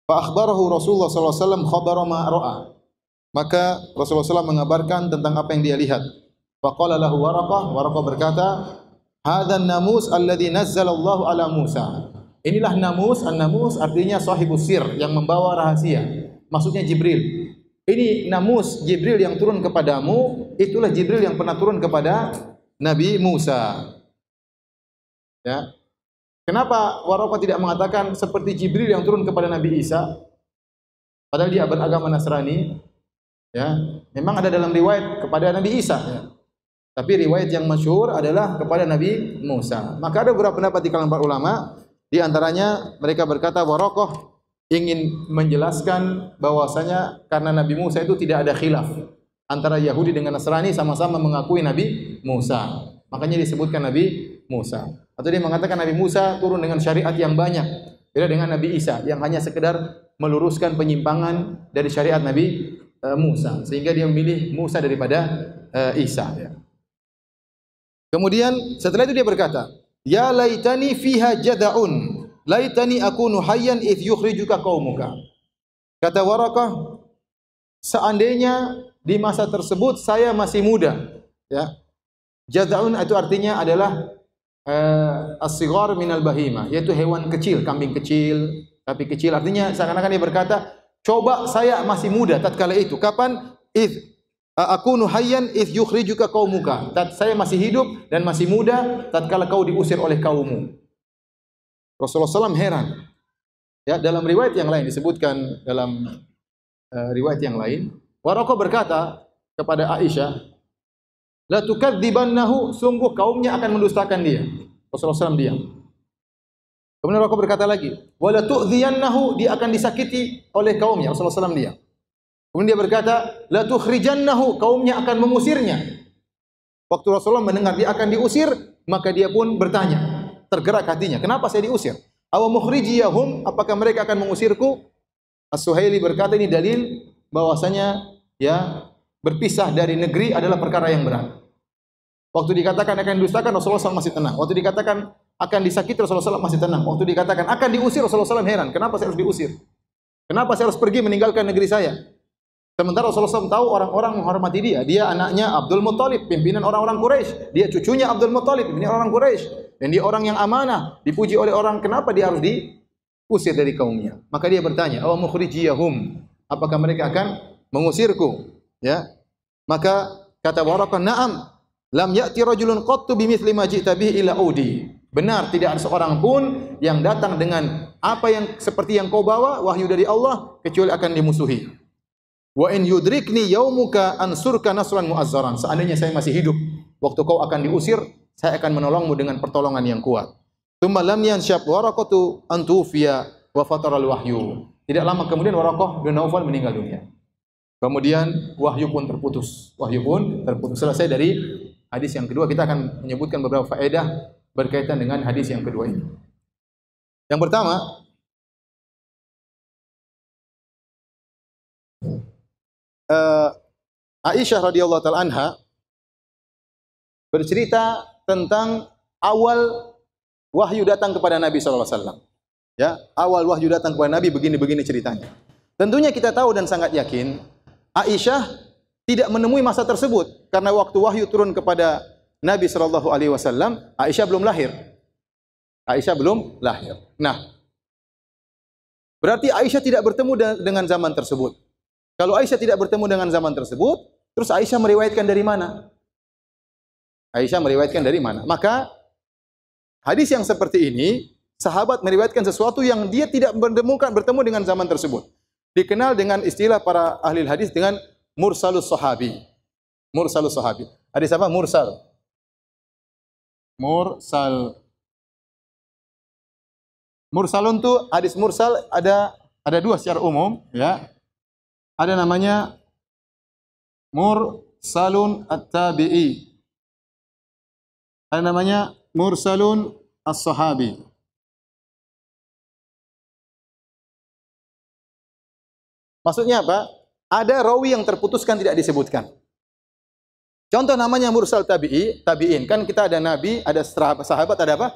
Fa akhbarahu Rasulullah sallallahu alaihi wasallam khabara ma ra'a. Maka Rasulullah SAW mengabarkan tentang apa yang dia lihat. Faqala lahu Waraqah, Waraqah berkata, "Hadzal namus alladzi nazzalallahu ala Musa." Inilah namus, an-namus artinya sahibus sir, yang membawa rahasia. Maksudnya Jibril. Ini namus Jibril yang turun kepadamu, itulah Jibril yang pernah turun kepada Nabi Musa. Ya. Kenapa Waraqah tidak mengatakan seperti Jibril yang turun kepada Nabi Isa? Padahal dia beragama Nasrani. Ya, memang ada dalam riwayat kepada Nabi Isa, ya. Tapi riwayat yang masyhur adalah kepada Nabi Musa. Maka ada beberapa pendapat di kalangan para ulama, di antaranya mereka berkata Waraqah ingin menjelaskan bahwasanya karena Nabi Musa itu tidak ada khilaf antara Yahudi dengan Nasrani, sama-sama mengakui Nabi Musa. Makanya disebutkan Nabi Musa. Atau dia mengatakan Nabi Musa turun dengan syariat yang banyak, beda dengan Nabi Isa yang hanya sekedar meluruskan penyimpangan dari syariat Nabi Musa, sehingga dia memilih Musa daripada Isa, ya. Kemudian setelah itu dia berkata, "Ya laitani fiha jada'un, laitani akunu hayyan idh yukhrijuka qaumuka." Kata Waraqah, seandainya di masa tersebut saya masih muda, ya. Jada'un itu artinya adalah as-sighar minal bahima, yaitu hewan kecil, kambing kecil, tapi kecil, artinya seakan-akan dia berkata, coba saya masih muda tatkala itu. Kapan? Idh akunu hayyan idh yukhrijuka qaumuka. Saya masih hidup dan masih muda tatkala kau diusir oleh kaummu. Rasulullah SAW heran. Ya, dalam riwayat yang lain disebutkan, dalam riwayat yang lain, Waraqah berkata kepada Aisyah, "La tukadzibannahu, sungguh kaumnya akan mendustakan dia." Rasulullah SAW diam. Kemudian Waraqah berkata lagi, "Wa la tu'dhiyannahu, dia akan disakiti oleh kaumnya." Rasulullah SAW diam. Kemudian dia berkata, "La tukhrijannahu, kaumnya akan mengusirnya." Waktu Rasulullah mendengar dia akan diusir, maka dia pun bertanya, tergerak hatinya, "Kenapa saya diusir? Aw mukhrijiyahum, apakah mereka akan mengusirku?" As-Suhaili berkata ini dalil bahwasanya ya berpisah dari negeri adalah perkara yang berat. Waktu dikatakan akan didustakan, Rasulullah SAW masih tenang. Waktu dikatakan akan disakiti, Rasulullah SAW masih tenang. Waktu dikatakan akan diusir, Rasulullah SAW heran. Kenapa saya harus diusir? Kenapa saya harus pergi meninggalkan negeri saya? Sementara Rasulullah SAW tahu orang-orang menghormati dia. Dia anaknya Abdul Muttalib, pimpinan orang-orang Quraisy. Dia cucunya Abdul Muttalib, pimpinan orang Quraisy. Dan dia orang yang amanah, dipuji oleh orang. Kenapa dia harus diusir dari kaumnya? Maka dia bertanya, "Aw mukhrijiyahum, apakah mereka akan mengusirku?" Ya. Maka kata Waraqah, "Na'am, lam ya'ti rajulun qattu bimithli ma ji'ta bihi ila udi." Benar, tidak ada seorang pun yang datang dengan apa yang seperti yang kau bawa, wahyu dari Allah, kecuali akan dimusuhi. Wa in yudrikni yaumuka ansurka nasran mu'azzaran. Seandainya saya masih hidup waktu kau akan diusir, saya akan menolongmu dengan pertolongan yang kuat. Tsumma lam yanshab Waraqatu an tufiya wa fatara al-wahyu. Tidak lama kemudian Waraqah bin Naufal meninggal dunia. Kemudian wahyu pun terputus. Wahyu pun terputus. Selesai dari hadis yang kedua, kita akan menyebutkan beberapa faedah berkaitan dengan hadis yang kedua ini. Yang pertama, Aisyah radhiyallahu taala anha bercerita tentang awal wahyu datang kepada Nabi sallallahu alaihi wasallam. Ya, awal wahyu datang kepada Nabi begini-begini ceritanya. Tentunya kita tahu dan sangat yakin Aisyah tidak menemui masa tersebut karena waktu wahyu turun kepada Nabi sallallahu alaihi wasallam, Aisyah belum lahir. Aisyah belum lahir. Nah, Berarti Aisyah tidak bertemu dengan zaman tersebut. Kalau Aisyah tidak bertemu dengan zaman tersebut, terus Aisyah meriwayatkan dari mana? Aisyah meriwayatkan dari mana? Maka hadis yang seperti ini, sahabat meriwayatkan sesuatu yang dia tidak bertemu dengan zaman tersebut. Dikenal dengan istilah para ahli hadis dengan mursalus sahabi. Mursalus sahabi. Hadis apa? Mursal. Mursal. Mursalun itu hadis mursal ada dua secara umum, ya. Ada namanya mursalun at-tabi'i. Ada namanya mursalun as-sahabi. Maksudnya apa? Ada rawi yang terputuskan tidak disebutkan. Contoh namanya mursal tabi'in. Kan kita ada nabi, ada sahabat, ada apa?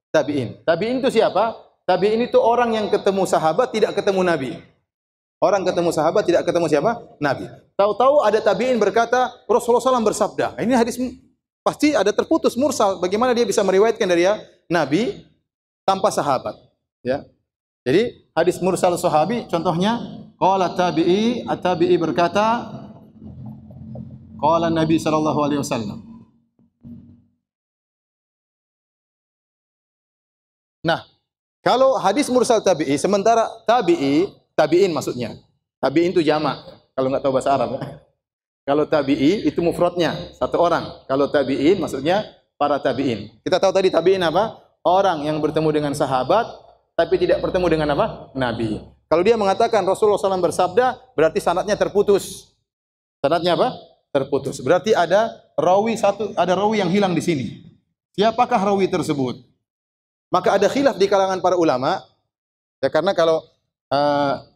Tabi'in. Tabi'in itu siapa? Tabi'in itu orang yang ketemu sahabat tidak ketemu nabi. Orang ketemu sahabat tidak ketemu siapa? Nabi. Tahu-tahu ada tabi'in berkata Rasulullah SAW bersabda. Ini hadis pasti ada terputus mursal. Bagaimana dia bisa meriwayatkan dari nabi tanpa sahabat? Ya. Jadi hadis mursal sahabi contohnya qala tabi'i, at-tabi'i berkata qala Nabi sallallahu alaihi wasallam. Nah, kalau hadis mursal tabi'i, sementara tabi'in maksudnya. Tabi'in itu jamak, kalau nggak tahu bahasa Arab. Kalau tabi'i itu mufradnya, satu orang. Kalau tabi'in maksudnya para tabi'in. Kita tahu tadi tabi'in apa? Orang yang bertemu dengan sahabat, tapi tidak bertemu dengan apa? Nabi. Kalau dia mengatakan Rasulullah SAW bersabda, berarti sanadnya terputus. Sanadnya apa? Terputus. Berarti ada rawi yang hilang di sini. Siapakah rawi tersebut? Maka ada khilaf di kalangan para ulama, ya karena kalau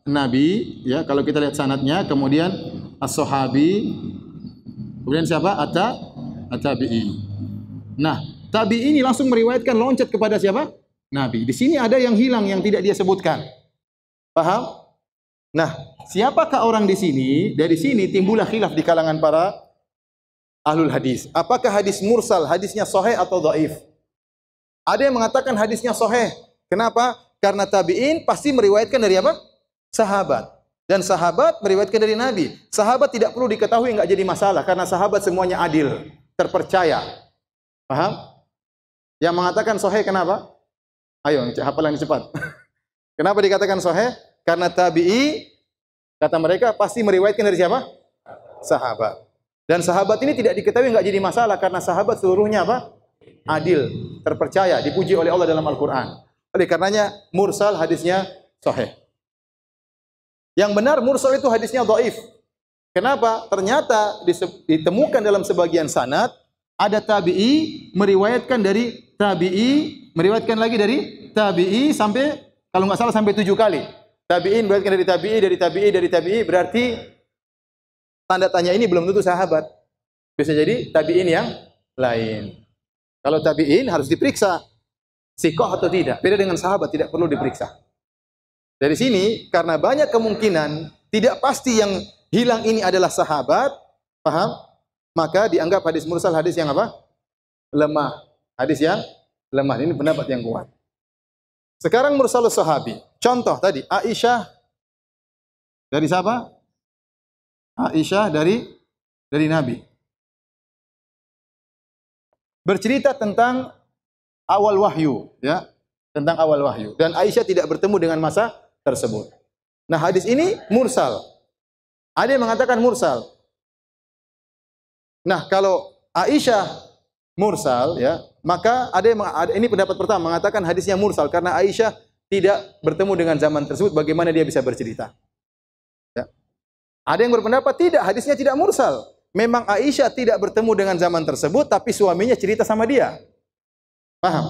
Nabi, ya kalau kita lihat sanadnya, kemudian as-sahabi, kemudian siapa? At-tabi'i. Nah, tabi'i ini langsung meriwayatkan loncat kepada siapa? Nabi. Di sini ada yang hilang yang tidak dia sebutkan. Paham? Nah, siapakah orang di sini? Dari sini timbullah khilaf di kalangan para ahlul hadis. Apakah hadis mursal hadisnya sahih atau dhaif? Ada yang mengatakan hadisnya sahih. Kenapa? Karena tabi'in pasti meriwayatkan dari apa? Sahabat. Dan sahabat meriwayatkan dari Nabi. Sahabat tidak perlu diketahui, enggak jadi masalah. Karena sahabat semuanya adil, terpercaya. Paham? Yang mengatakan sahih kenapa? Ayo, hafalan cepat. Kenapa dikatakan sahih? Karena tabi'i, kata mereka, pasti meriwayatkan dari siapa? Sahabat. Dan sahabat ini tidak diketahui, enggak jadi masalah. Karena sahabat seluruhnya apa? Adil, terpercaya, dipuji oleh Allah dalam Al-Quran. Oleh karenanya mursal hadisnya sahih. Yang benar mursal itu hadisnya dhaif. Kenapa? Ternyata ditemukan dalam sebagian sanad ada tabi'i meriwayatkan dari tabi'i, meriwayatkan lagi dari tabi'i sampai kalau nggak salah sampai 7 kali. Tabi'in meriwayatkan dari tabi'i, dari tabi'i, dari tabi'i, berarti tanda tanya ini belum tentu sahabat. Bisa jadi tabi'in yang lain. Kalau tabi'in harus diperiksa sikoh atau tidak. Beda dengan sahabat, tidak perlu diperiksa. Dari sini, karena banyak kemungkinan tidak pasti yang hilang ini adalah sahabat, paham? Maka dianggap hadis mursal hadis yang apa? Lemah. Hadis yang lemah. Ini pendapat yang kuat. Sekarang mursalus sahabi. Contoh tadi, Aisyah dari siapa? Aisyah dari Nabi. Bercerita tentang awal wahyu, ya, tentang awal wahyu. Dan Aisyah tidak bertemu dengan masa tersebut. Nah, hadis ini mursal. Ada yang mengatakan mursal. Nah, kalau Aisyah mursal, ya, maka ini pendapat pertama mengatakan hadisnya mursal karena Aisyah tidak bertemu dengan zaman tersebut. Bagaimana dia bisa bercerita? Ya. Ada yang berpendapat tidak, hadisnya tidak mursal. Memang Aisyah tidak bertemu dengan zaman tersebut, tapi suaminya cerita sama dia. Paham?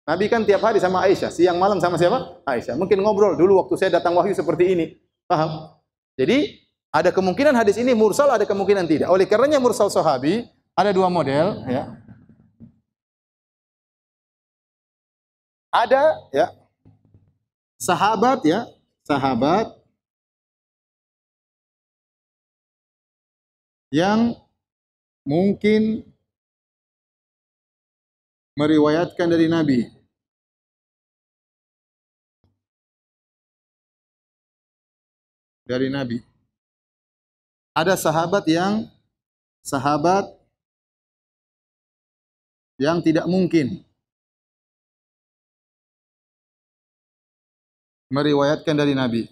Nabi kan tiap hari sama Aisyah, siang malam sama siapa? Aisyah. Mungkin ngobrol dulu waktu saya datang wahyu seperti ini. Paham? Jadi ada kemungkinan hadis ini mursal, ada kemungkinan tidak. Oleh karenanya mursal sahabi ada dua model, ya. Ada, ya, sahabat, ya, sahabat yang mungkin meriwayatkan dari Nabi. dari Nabi. Ada sahabat yang tidak mungkin meriwayatkan dari Nabi.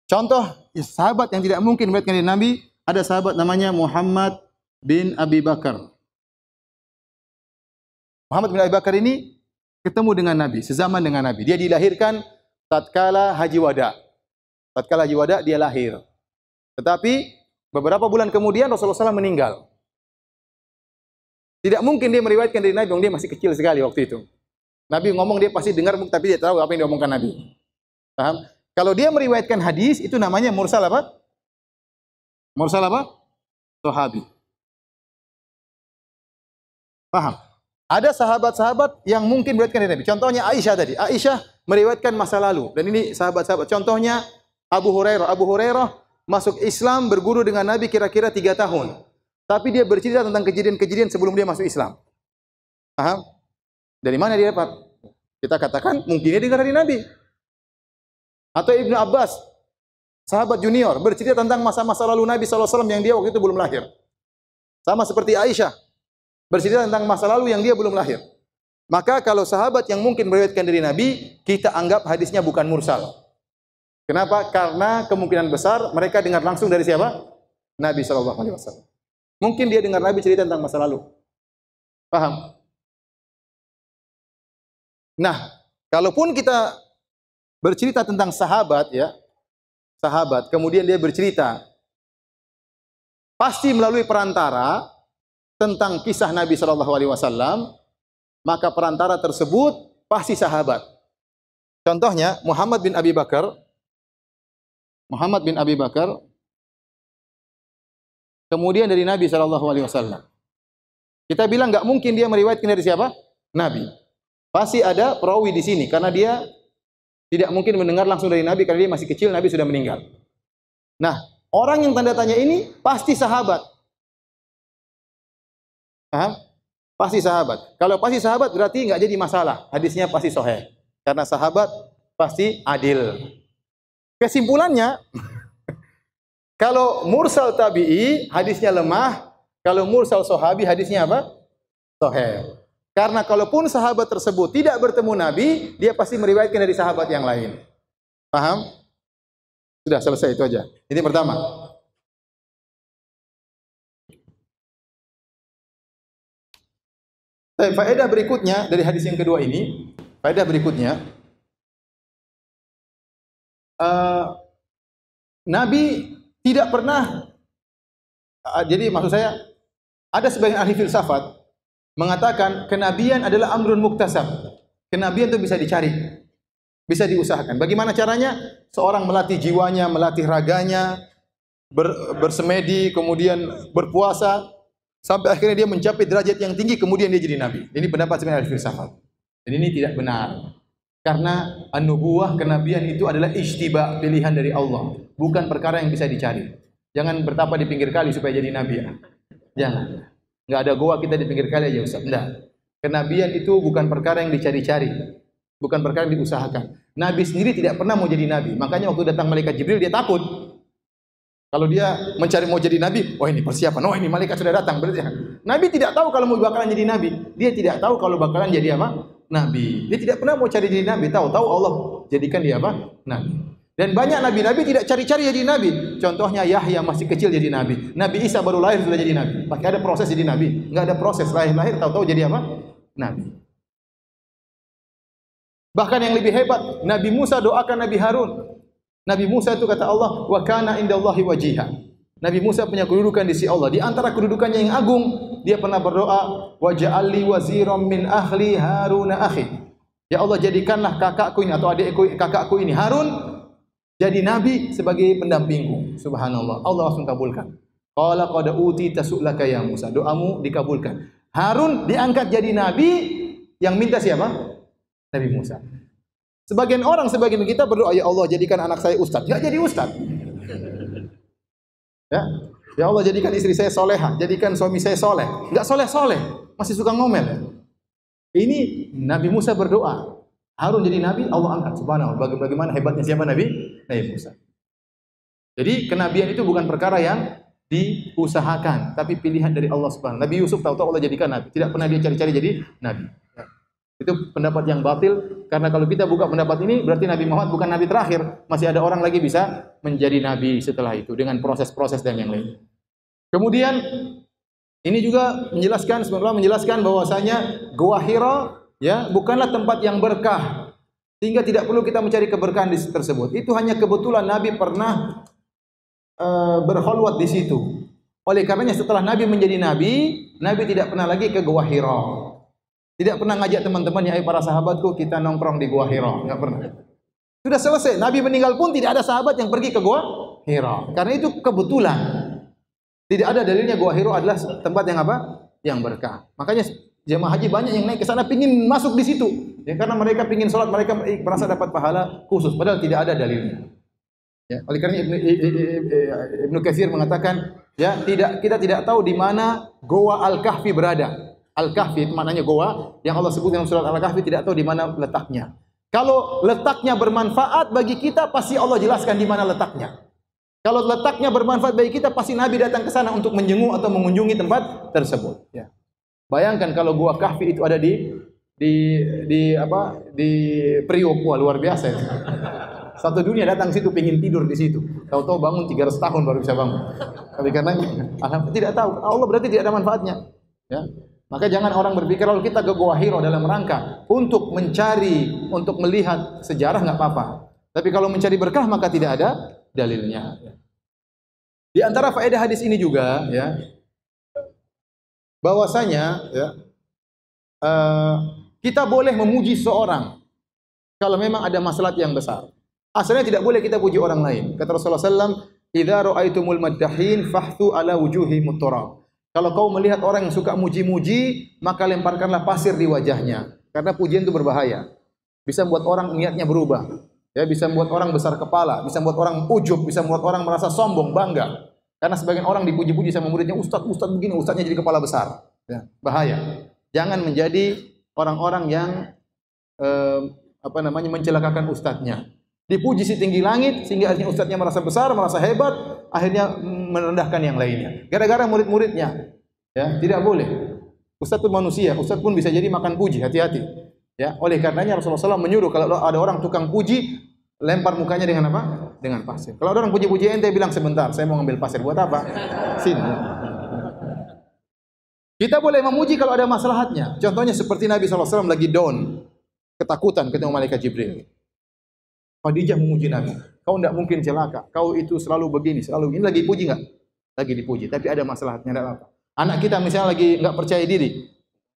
Contoh sahabat yang tidak mungkin meriwayatkan dari Nabi, ada sahabat namanya Muhammad bin Abi Bakar. Muhammad bin Abi Bakar ini ketemu dengan Nabi, sezaman dengan Nabi. Dia dilahirkan tatkala Haji Wada. Tatkala Haji Wada dia lahir. Tetapi beberapa bulan kemudian Rasulullah SAW meninggal. Tidak mungkin dia meriwayatkan dari Nabi, dia masih kecil sekali waktu itu. Nabi ngomong dia pasti dengar, tapi dia tahu apa yang diomongkan Nabi. Paham? Kalau dia meriwayatkan hadis, itu namanya mursal apa? Mursal apa? Sahabi. Paham? Ada sahabat-sahabat yang mungkin meriwayatkan dari Nabi. Contohnya Aisyah tadi. Aisyah meriwayatkan masa lalu. Dan ini sahabat-sahabat. Contohnya Abu Hurairah. Abu Hurairah masuk Islam berguru dengan Nabi kira-kira 3 tahun. Tapi dia bercerita tentang kejadian-kejadian sebelum dia masuk Islam. Paham? Dari mana dia dapat? Kita katakan mungkin dia dengar dari Nabi. Atau Ibnu Abbas, sahabat junior, bercerita tentang masa-masa lalu Nabi SAW yang dia waktu itu belum lahir. Sama seperti Aisyah, bercerita tentang masa lalu yang dia belum lahir. Maka kalau sahabat yang mungkin meriwayatkan dari Nabi, kita anggap hadisnya bukan mursal. Kenapa? Karena kemungkinan besar mereka dengar langsung dari siapa? Nabi SAW. Mungkin dia dengar Nabi cerita tentang masa lalu. Paham? Nah, kalaupun kita bercerita tentang sahabat, ya, sahabat, kemudian dia bercerita, pasti melalui perantara tentang kisah Nabi SAW, maka perantara tersebut pasti sahabat. Contohnya Muhammad bin Abi Bakar. Muhammad bin Abi Bakar kemudian dari Nabi SAW. Kita bilang nggak mungkin dia meriwayatkan dari siapa? Nabi. Pasti ada perawi di sini karena dia tidak mungkin mendengar langsung dari Nabi karena dia masih kecil, Nabi sudah meninggal. Nah, orang yang tanda tanya ini pasti sahabat. Paham? Pasti sahabat. Kalau pasti sahabat berarti nggak jadi masalah. Hadisnya pasti sahih. Karena sahabat pasti adil. Kesimpulannya, kalau mursal tabi'i hadisnya lemah, kalau mursal sahabi hadisnya apa? Sahih. Karena kalaupun sahabat tersebut tidak bertemu Nabi, dia pasti meriwayatkan dari sahabat yang lain. Paham? Sudah selesai itu aja. Ini pertama. Faedah berikutnya dari hadis yang kedua ini, faedah berikutnya, Nabi tidak pernah, jadi maksud saya, ada sebagian ahli filsafat mengatakan kenabian adalah amrun muktasab. Kenabian itu bisa dicari, bisa diusahakan. Bagaimana caranya? Seorang melatih jiwanya, melatih raganya, bersemedi, kemudian berpuasa, sampai akhirnya dia mencapai derajat yang tinggi, kemudian dia jadi nabi. Ini pendapat sebagian ahli filsafat. Dan ini tidak benar. Karena an-nubuwah, kenabian itu adalah ijtiba, pilihan dari Allah, bukan perkara yang bisa dicari. Jangan bertapa di pinggir kali supaya jadi nabi ya. Jangan. Enggak ada goa kita di pinggir kali aja Ustaz. Enggak. Kenabian itu bukan perkara yang dicari-cari, bukan perkara yang diusahakan. Nabi sendiri tidak pernah mau jadi nabi. Makanya waktu datang malaikat Jibril dia takut. Kalau dia mencari mau jadi nabi, oh ini persiapan, oh ini malaikat sudah datang. Berarti Nabi tidak tahu kalau mau bakalan jadi nabi. Dia tidak tahu kalau bakalan jadi apa? Nabi. Dia tidak pernah mau cari jadi nabi. Tahu-tahu Allah jadikan dia apa? Nabi. Dan banyak nabi-nabi tidak cari-cari jadi nabi. Contohnya Yahya masih kecil jadi nabi. Nabi Isa baru lahir sudah jadi nabi. Pakai ada proses jadi nabi. Enggak ada proses lahir-lahir tahu-tahu jadi apa? Nabi. Bahkan yang lebih hebat, Nabi Musa doakan Nabi Harun. Nabi Musa itu kata Allah, wa kana indallahi wajiha. Nabi Musa punya kedudukan di sisi Allah. Di antara kedudukannya yang agung, dia pernah berdoa, waj'alli waziran min ahli Harun akhi. Ya Allah, jadikanlah kakakku ini atau adikku kakakku ini Harun jadi nabi sebagai pendampingku. Subhanallah. Allah langsung kabulkan. Qala qad utita su'laka ya Musa. Doamu dikabulkan. Harun diangkat jadi nabi, yang minta siapa? Nabi Musa. Sebagian orang, sebagian kita berdoa, ya Allah jadikan anak saya ustaz. Enggak jadi ustaz. Ya. Ya Allah jadikan istri saya solehah, jadikan suami saya soleh. Enggak soleh-soleh, masih suka ngomel. Ini Nabi Musa berdoa, Harun jadi nabi, Allah angkat. Subhanallah, bagaimana hebatnya siapa Nabi Musa. Jadi kenabian itu bukan perkara yang diusahakan, tapi pilihan dari Allah Subhanahu. Nabi Yusuf tahu-tahu Allah jadikan nabi, tidak pernah dia cari-cari jadi nabi. Ya. Itu pendapat yang batil, karena kalau kita buka pendapat ini berarti Nabi Muhammad bukan nabi terakhir, masih ada orang lagi bisa menjadi nabi setelah itu dengan proses-proses dan yang lain. Kemudian ini juga menjelaskan, sebenarnya menjelaskan bahwasanya Gua Hira ya bukanlah tempat yang berkah, sehingga tidak perlu kita mencari keberkahan di tersebut. Itu hanya kebetulan Nabi pernah berkhulwat di situ. Oleh karenanya setelah Nabi menjadi nabi, Nabi tidak pernah lagi ke Gua Hira. Tidak pernah ngajak teman-temannya, para sahabatku kita nongkrong di Gua Hira, enggak pernah. Sudah selesai, Nabi meninggal pun tidak ada sahabat yang pergi ke Gua Hira. Karena itu kebetulan. Tidak ada dalilnya Gua Hira adalah tempat yang apa? Yang berkah. Makanya jemaah haji banyak yang naik ke sana pingin masuk di situ. Ya, karena mereka pingin sholat, mereka merasa dapat pahala khusus. Padahal tidak ada dalilnya. Ya, oleh karena Ibnu Katsir mengatakan, ya kita tidak tahu di mana Goa Al-Kahfi berada. Al-Kahfi itu maknanya goa yang Allah sebut dalam surat Al-Kahfi, tidak tahu di mana letaknya. Kalau letaknya bermanfaat bagi kita, pasti Allah jelaskan di mana letaknya. Kalau letaknya bermanfaat bagi kita, pasti Nabi datang ke sana untuk menjenguk atau mengunjungi tempat tersebut. Ya. Bayangkan kalau Goa Kahfi itu ada di Priok, wah luar biasa itu. Satu dunia datang situ pengin tidur di situ. Tahu-tahu bangun 300 tahun baru bisa bangun. Tapi karena tidak tahu, Allah berarti tidak ada manfaatnya. Ya. Maka jangan orang berpikir kalau kita ke Gua Hira dalam rangka untuk mencari, untuk melihat sejarah nggak apa-apa. Tapi kalau mencari berkah maka tidak ada dalilnya. Di antara faedah hadis ini juga, ya, bahwasanya, ya, kita boleh memuji seorang kalau memang ada maslahat yang besar. Asalnya tidak boleh kita puji orang lain. Kata Rasulullah SAW, "Idza ra'aitumul maddahin fahthu ala wujuhihim turab." Kalau kau melihat orang yang suka muji-muji, maka lemparkanlah pasir di wajahnya. Karena pujian itu berbahaya. Bisa membuat orang niatnya berubah. Ya, bisa membuat orang besar kepala, bisa membuat orang ujub, bisa membuat orang merasa sombong, bangga. Karena sebagian orang dipuji-puji sama muridnya, "Ustaz begini, ustaznya jadi kepala besar." Ya, bahaya. Jangan menjadi orang-orang yang mencelakakan ustadznya. Dipuji setinggi langit sehingga akhirnya ustadznya merasa besar, merasa hebat, akhirnya merendahkan yang lainnya. Gara-gara murid-muridnya. Ya, tidak boleh. Ustadz itu manusia, ustadz pun bisa jadi makan puji, hati-hati. Ya, oleh karenanya Rasulullah SAW menyuruh kalau ada orang tukang puji, lempar mukanya dengan apa? Dengan pasir. Kalau ada orang puji-puji ente bilang sebentar, saya mau ngambil pasir. Buat apa? Sini. Kita boleh memuji kalau ada maslahatnya. Contohnya seperti Nabi SAW lagi down, ketakutan ketemu malaikat Jibril. Khadijah memuji Nabi. Kau tidak mungkin celaka. Kau itu selalu begini, selalu begini. Lagi puji enggak? Lagi dipuji. Tapi ada masalahnya, tidak apa. Anak kita misalnya lagi enggak percaya diri,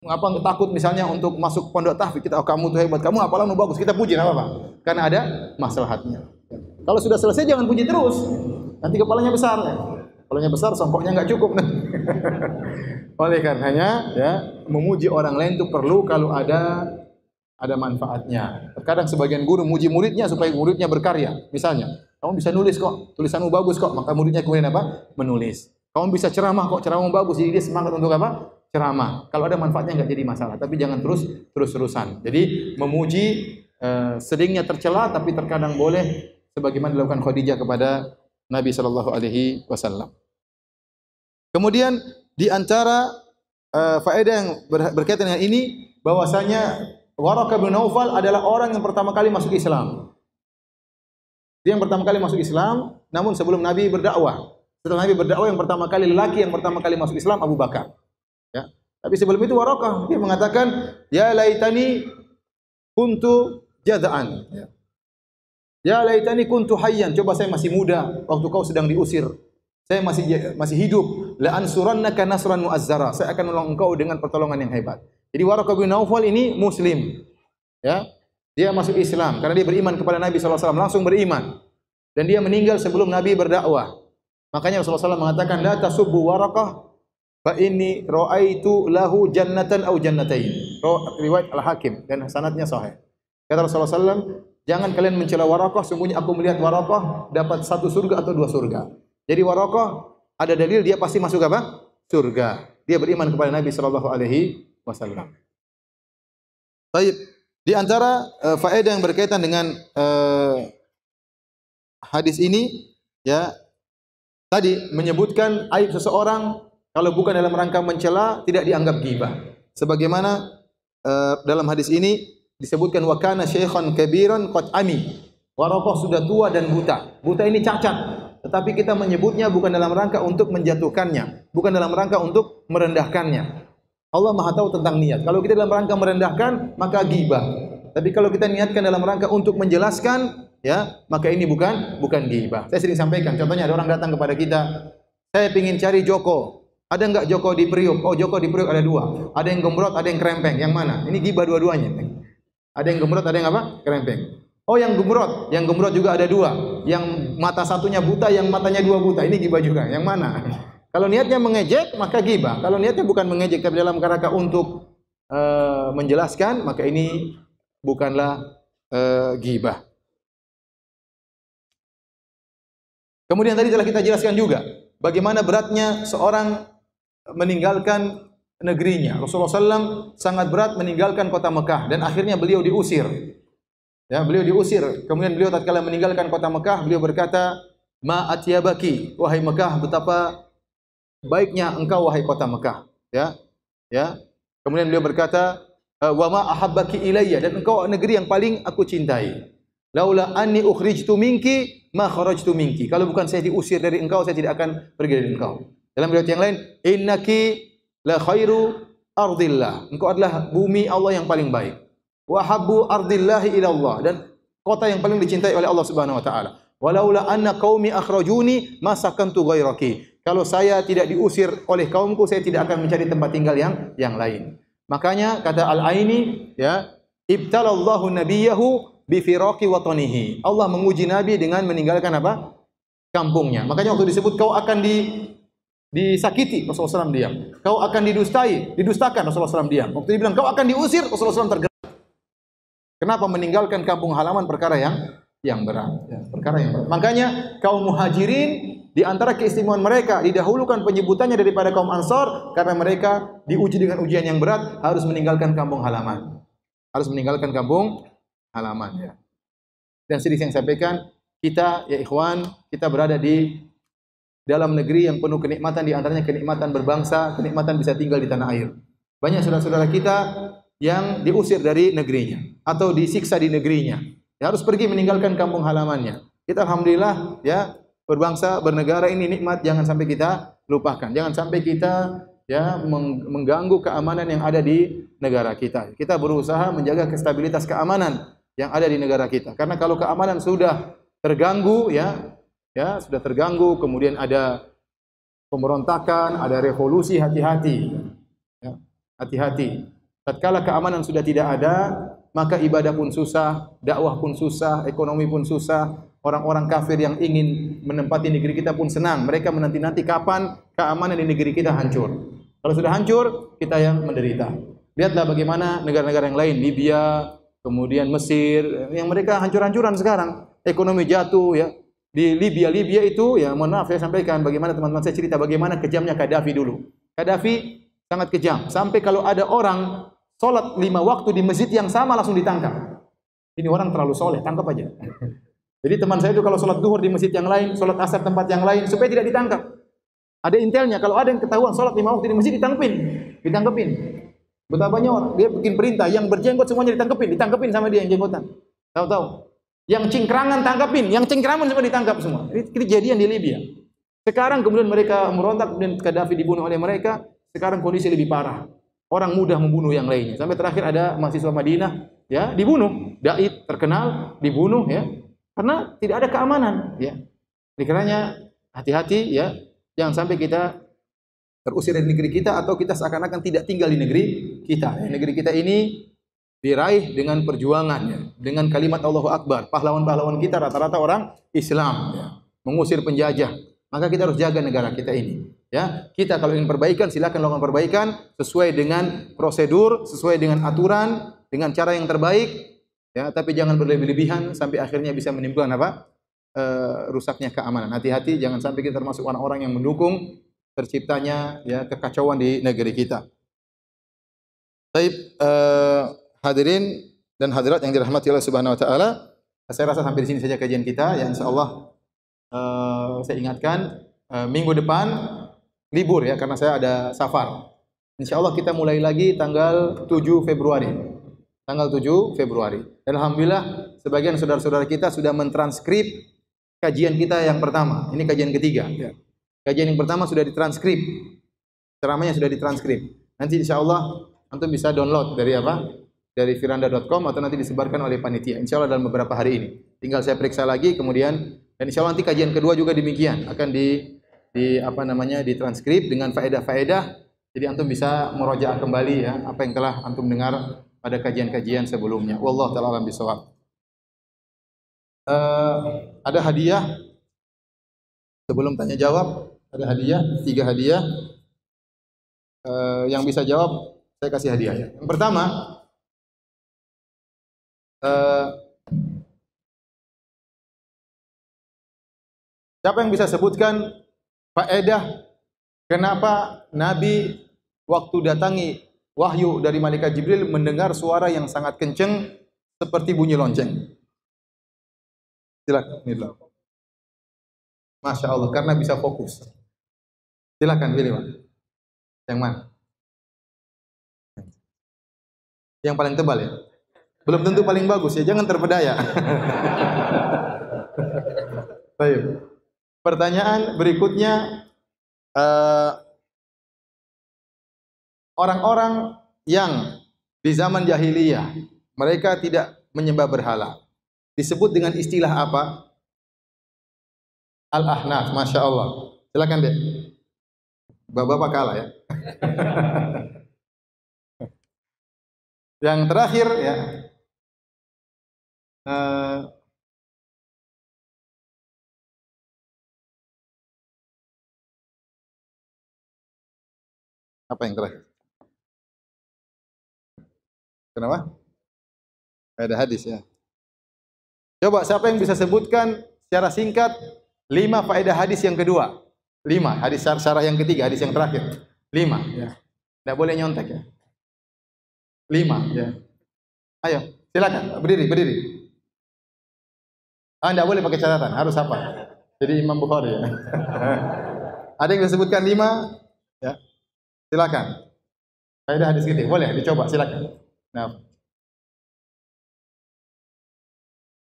ngapa takut misalnya untuk masuk pondok tahfiz, kita, oh, kamu tuh hebat, kamu apalah bagus, kita puji, enggak apa-apa. Karena ada maslahatnya. Kalau sudah selesai jangan puji terus. Nanti kepalanya besar. Kepalanya besar, songkoknya enggak cukup. Oleh karenanya, ya, memuji orang lain itu perlu kalau ada manfaatnya. Terkadang sebagian guru muji muridnya supaya muridnya berkarya. Misalnya, kamu bisa nulis kok, tulisanmu bagus kok, maka muridnya kemudian apa? Menulis. Kamu bisa ceramah kok, ceramahmu bagus, jadi dia semangat untuk apa? Ceramah. Kalau ada manfaatnya enggak jadi masalah, tapi jangan terus-terusan. Jadi memuji seringnya tercela, tapi terkadang boleh, sebagaimana dilakukan Khadijah kepada Nabi sallallahu alaihi wasallam. Kemudian di antara faedah yang berkaitan dengan ini, bahwasanya Waraqah bin Naufal adalah orang yang pertama kali masuk Islam. Dia yang pertama kali masuk Islam, namun sebelum Nabi berdakwah. Setelah Nabi berdakwah, yang pertama kali lelaki yang pertama kali masuk Islam Abu Bakar. Ya. Tapi sebelum itu Waraqah dia mengatakan, "Ya laitani kuntu jada'an." Ya laitani kuntu hayyan. Coba saya masih muda waktu kau sedang diusir. Saya masih hidup. La ansurannaka nasran mu'azzara. Saya akan menolong engkau dengan pertolongan yang hebat. Jadi Waraqah bin Naufal ini muslim. Ya. Dia masuk Islam karena dia beriman kepada Nabi sallallahu alaihi wasallam, langsung beriman. Dan dia meninggal sebelum Nabi berdakwah. Makanya Rasulullah SAW mengatakan, "La tasubbu Waraqah fa inni ra'aitu lahu jannatan aw jannatain." Riwayat Al-Hakim dan sanadnya sahih. Kata Rasulullah SAW, jangan kalian mencela Waraqah, sungguhnya aku melihat Waraqah dapat satu surga atau dua surga. Jadi Waraqah ada dalil dia pasti masuk apa? Surga. Dia beriman kepada Nabi sallallahu alaihi wasallam. Baik, di antara faedah yang berkaitan dengan hadis ini, ya, tadi menyebutkan aib seseorang kalau bukan dalam rangka mencela tidak dianggap ghibah. Sebagaimana dalam hadis ini disebutkan wa kana syaikhan kabiran qad ami. Warokoh sudah tua dan buta. Buta ini cacat, tetapi kita menyebutnya bukan dalam rangka untuk menjatuhkannya, bukan dalam rangka untuk merendahkannya. Allah Maha tahu tentang niat. Kalau kita dalam rangka merendahkan, maka ghibah. Tapi kalau kita niatkan dalam rangka untuk menjelaskan, ya, maka ini bukan ghibah. Saya sering sampaikan, contohnya ada orang datang kepada kita, saya ingin cari Joko. Ada enggak Joko di Priuk? Oh, Joko di Priuk ada dua. Ada yang gembrot, ada yang kerempeng. Yang mana? Ini ghibah dua-duanya. Ada yang gembrot, ada yang apa? Kerempeng. Oh, yang gembrot juga ada dua. Yang mata satunya buta, yang matanya dua buta. Ini ghibah juga. Yang mana? Kalau niatnya mengejek, maka ghibah. Kalau niatnya bukan mengejek, tapi dalam kerangka untuk menjelaskan, maka ini bukanlah ghibah. Kemudian tadi telah kita jelaskan juga bagaimana beratnya seorang meninggalkan negerinya. Rasulullah SAW sangat berat meninggalkan kota Mekah dan akhirnya beliau diusir. Ya, beliau diusir. Kemudian beliau tatkala meninggalkan kota Mekah, beliau berkata, "Ma atyabaki, wahai Mekah, betapa baiknya engkau wahai kota Mekah." Ya. Ya. Kemudian beliau berkata, "Wa ma ahabbaki ilayya," dan engkau negeri yang paling aku cintai. "Laula anni ukhrijtu minki, ma kharajtu minki." Kalau bukan saya diusir dari engkau, saya tidak akan pergi dari engkau. Dalam riwayat yang lain, "Innaki la khairu ardillah." Engkau adalah bumi Allah yang paling baik. Wa habbu ardillahi ila Allah, dan kota yang paling dicintai oleh Allah Subhanahu wa taala. Walaula anna qaumi akhrajuni ma sakantu ghairaki. Kalau saya tidak diusir oleh kaumku, saya tidak akan mencari tempat tinggal yang lain. Makanya kata Al-Aini, ya, ibtalallahu nabiyahu bi firaqi watanihi. Allah menguji nabi dengan meninggalkan apa? Kampungnya. Makanya waktu disebut kau akan disakiti, Rasulullah SAW diam. Kau akan didustakan, Rasulullah SAW diam. Waktu dia bilang kau akan diusir, Rasulullah SAW tergerak. Kenapa meninggalkan kampung halaman perkara yang berat? Ya, perkara yang berat. Makanya kaum muhajirin di antara keistimewaan mereka didahulukan penyebutannya daripada kaum ansor karena mereka diuji dengan ujian yang berat, harus meninggalkan kampung halaman. Harus meninggalkan kampung halaman, ya. Dan sedih yang saya sampaikan, kita ya ikhwan, kita berada di dalam negeri yang penuh kenikmatan, di antaranya kenikmatan berbangsa, kenikmatan bisa tinggal di tanah air. Banyak saudara-saudara kita yang diusir dari negerinya atau disiksa di negerinya. Ya, harus pergi meninggalkan kampung halamannya. Kita alhamdulillah, ya, berbangsa, bernegara ini nikmat, jangan sampai kita lupakan. Jangan sampai kita, ya, mengganggu keamanan yang ada di negara kita. Kita berusaha menjaga stabilitas keamanan yang ada di negara kita. Karena kalau keamanan sudah terganggu, ya sudah terganggu, kemudian ada pemberontakan, ada revolusi, hati-hati. Ya, hati-hati. Tatkala keamanan sudah tidak ada, maka ibadah pun susah, dakwah pun susah, ekonomi pun susah. Orang-orang kafir yang ingin menempati negeri kita pun senang. Mereka menanti-nanti kapan keamanan di negeri kita hancur. Kalau sudah hancur, kita yang menderita. Lihatlah bagaimana negara-negara yang lain, Libya, kemudian Mesir, yang mereka hancur-hancuran sekarang. Ekonomi jatuh, ya. Di Libya itu, ya, mohon maaf saya sampaikan bagaimana teman-teman saya cerita bagaimana kejamnya Gaddafi dulu. Gaddafi sangat kejam. Sampai kalau ada orang sholat 5 waktu di masjid yang sama langsung ditangkap. Ini orang terlalu soleh, tangkap aja. Jadi teman saya itu kalau sholat duhur di masjid yang lain, sholat asar tempat yang lain, supaya tidak ditangkap. Ada intelnya, kalau ada yang ketahuan sholat 5 waktu di masjid, ditangkepin. Betapanya orang, dia bikin perintah, yang berjenggot semuanya ditangkepin sama dia yang jenggotan. Tahu-tahu. Yang cingkrangan tangkapin, yang cingkraman semua ditangkap semua. Ini kejadian di Libya. Sekarang kemudian mereka merontak, kemudian Gaddafi dibunuh oleh mereka, sekarang kondisi lebih parah. Orang mudah membunuh yang lainnya. Sampai terakhir ada mahasiswa Madinah, ya, dibunuh. Dai terkenal dibunuh, ya, karena tidak ada keamanan, ya. Dikarenanya hati-hati, ya, jangan sampai kita terusir dari negeri kita atau kita seakan-akan tidak tinggal di negeri kita. Negeri kita ini diraih dengan perjuangan, ya, dengan kalimat Allahu Akbar. Pahlawan-pahlawan kita rata-rata orang Islam, ya, mengusir penjajah. Maka kita harus jaga negara kita ini. Ya, kita kalau ingin perbaikan, silakan lakukan perbaikan sesuai dengan prosedur, sesuai dengan aturan, dengan cara yang terbaik. Ya, tapi jangan berlebih-lebihan sampai akhirnya bisa menimbulkan apa? Rusaknya keamanan. Hati-hati, jangan sampai kita termasuk orang-orang yang mendukung terciptanya, ya, kekacauan di negeri kita. Baik, hadirin dan hadirat yang dirahmati Allah Subhanahu wa taala, saya rasa sampai di sini saja kajian kita. Yang insyaallah saya ingatkan minggu depan libur ya karena saya ada safar. Insyaallah kita mulai lagi tanggal 7 Februari. Tanggal 7 Februari. Dan alhamdulillah sebagian saudara-saudara kita sudah mentranskrip kajian kita yang pertama. Ini kajian ketiga ya. Kajian yang pertama sudah ditranskrip. Ceramahnya sudah ditranskrip. Nanti insyaallah antum bisa download dari apa? Dari firanda.com atau nanti disebarkan oleh panitia. Insyaallah dalam beberapa hari ini. Tinggal saya periksa lagi kemudian dan insyaallah nanti kajian kedua juga demikian akan ditranskrip dengan faedah-faedah. Jadi antum bisa murojaah kembali ya apa yang telah antum dengar pada kajian-kajian sebelumnya. Wallahu taala alam bisawab. Ada hadiah sebelum tanya jawab, ada hadiah, 3 hadiah. Yang bisa jawab saya kasih hadiah ya. Yang pertama siapa yang bisa sebutkan faedah kenapa Nabi waktu datangi wahyu dari malaikat Jibril mendengar suara yang sangat kencang seperti bunyi lonceng? Silakan. Masya Allah, karena bisa fokus. Silakan pilih, Pak. Yang mana? Yang paling tebal ya? Belum tentu paling bagus ya, jangan terpedaya. Baik. Pertanyaan berikutnya, orang-orang yang di zaman jahiliyah mereka tidak menyembah berhala disebut dengan istilah apa? Al-Ahnaf, Masya Allah. Silakan deh. Bapak-bapak kalah ya. Yang terakhir ya. Apa yang terakhir? Kenapa? Ada hadis ya. Coba siapa yang bisa sebutkan secara singkat 5 faedah hadis yang kedua? 5, hadis syarah yang ketiga, hadis yang terakhir. 5 ya. Tidak boleh nyontek ya. 5 ya. Ayo, silakan berdiri. Tidak boleh pakai catatan, harus hafal. Jadi Imam Bukhari ya. Ada yang bisa sebutkan 5? Ya. Silakan. Faedah hadis ketiga, boleh dicoba, silakan. Nah.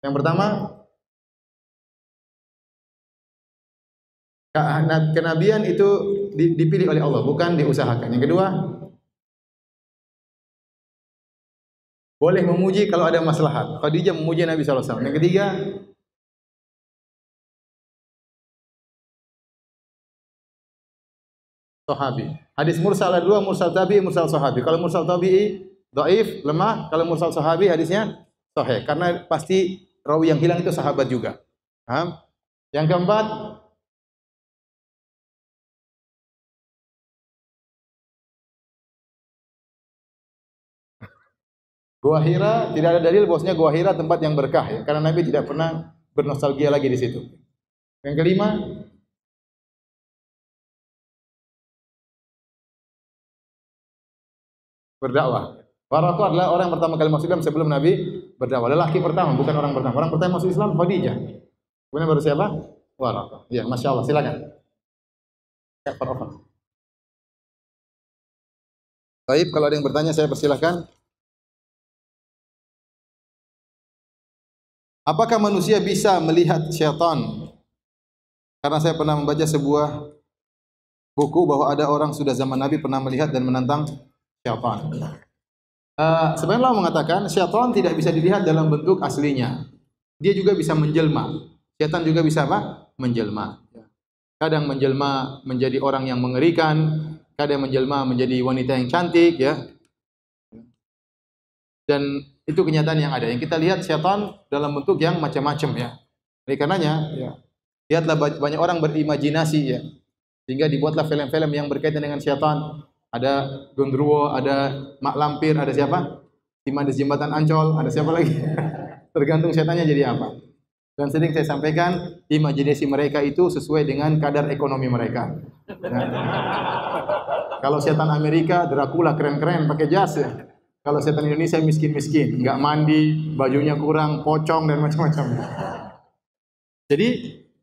Yang pertama, kenabian itu dipilih oleh Allah, bukan diusahakan. Yang kedua, boleh memuji kalau ada maslahat. Khadijah memuji Nabi SAW. Yang ketiga, sahabi. Hadis mursal ada 2, mursal tabi'i, mursal sahabi. Kalau mursal tabi'i dhaif, lemah. Kalau mursal sahabi hadisnya sahih. Karena pasti rawi yang hilang itu sahabat juga. Paham? Yang keempat, Gua Hira, tidak ada dalil bahwasanya Gua Hira tempat yang berkah ya, karena Nabi tidak pernah bernostalgia lagi di situ. Yang kelima, berdakwah. Waraqah adalah orang yang pertama kali masuk Islam sebelum Nabi berdakwah. Lelaki pertama, bukan orang pertama. Orang pertama masuk Islam Khadijah. Kemudian baru siapa? Waraqah. Ya, Masya Allah, silakan. Ya, baik, kalau ada yang bertanya saya persilahkan. Apakah manusia bisa melihat syaitan? Karena saya pernah membaca sebuah buku bahwa ada orang sudah zaman Nabi pernah melihat dan menantang syaitan. Sebenarnya Allah mengatakan syaitan tidak bisa dilihat dalam bentuk aslinya. Dia juga bisa menjelma. Syaitan juga bisa apa? Menjelma. Kadang menjelma menjadi orang yang mengerikan, kadang menjelma menjadi wanita yang cantik, ya. Dan itu kenyataan yang ada. Yang kita lihat syaitan dalam bentuk yang macam-macam, ya. Oleh karenanya, ya, lihatlah banyak orang berimajinasi, ya, sehingga dibuatlah film-film yang berkaitan dengan syaitan. Ada Gondruwo, ada Mak Lampir, ada siapa? Timades Jembatan Ancol, ada siapa lagi? Tergantung setannya jadi apa. Dan sering saya sampaikan, imajinasi mereka itu sesuai dengan kadar ekonomi mereka. Nah, kalau setan Amerika, Dracula keren-keren pakai jas, ya. Kalau setan Indonesia miskin-miskin, enggak mandi, bajunya kurang, pocong dan macam-macam. Jadi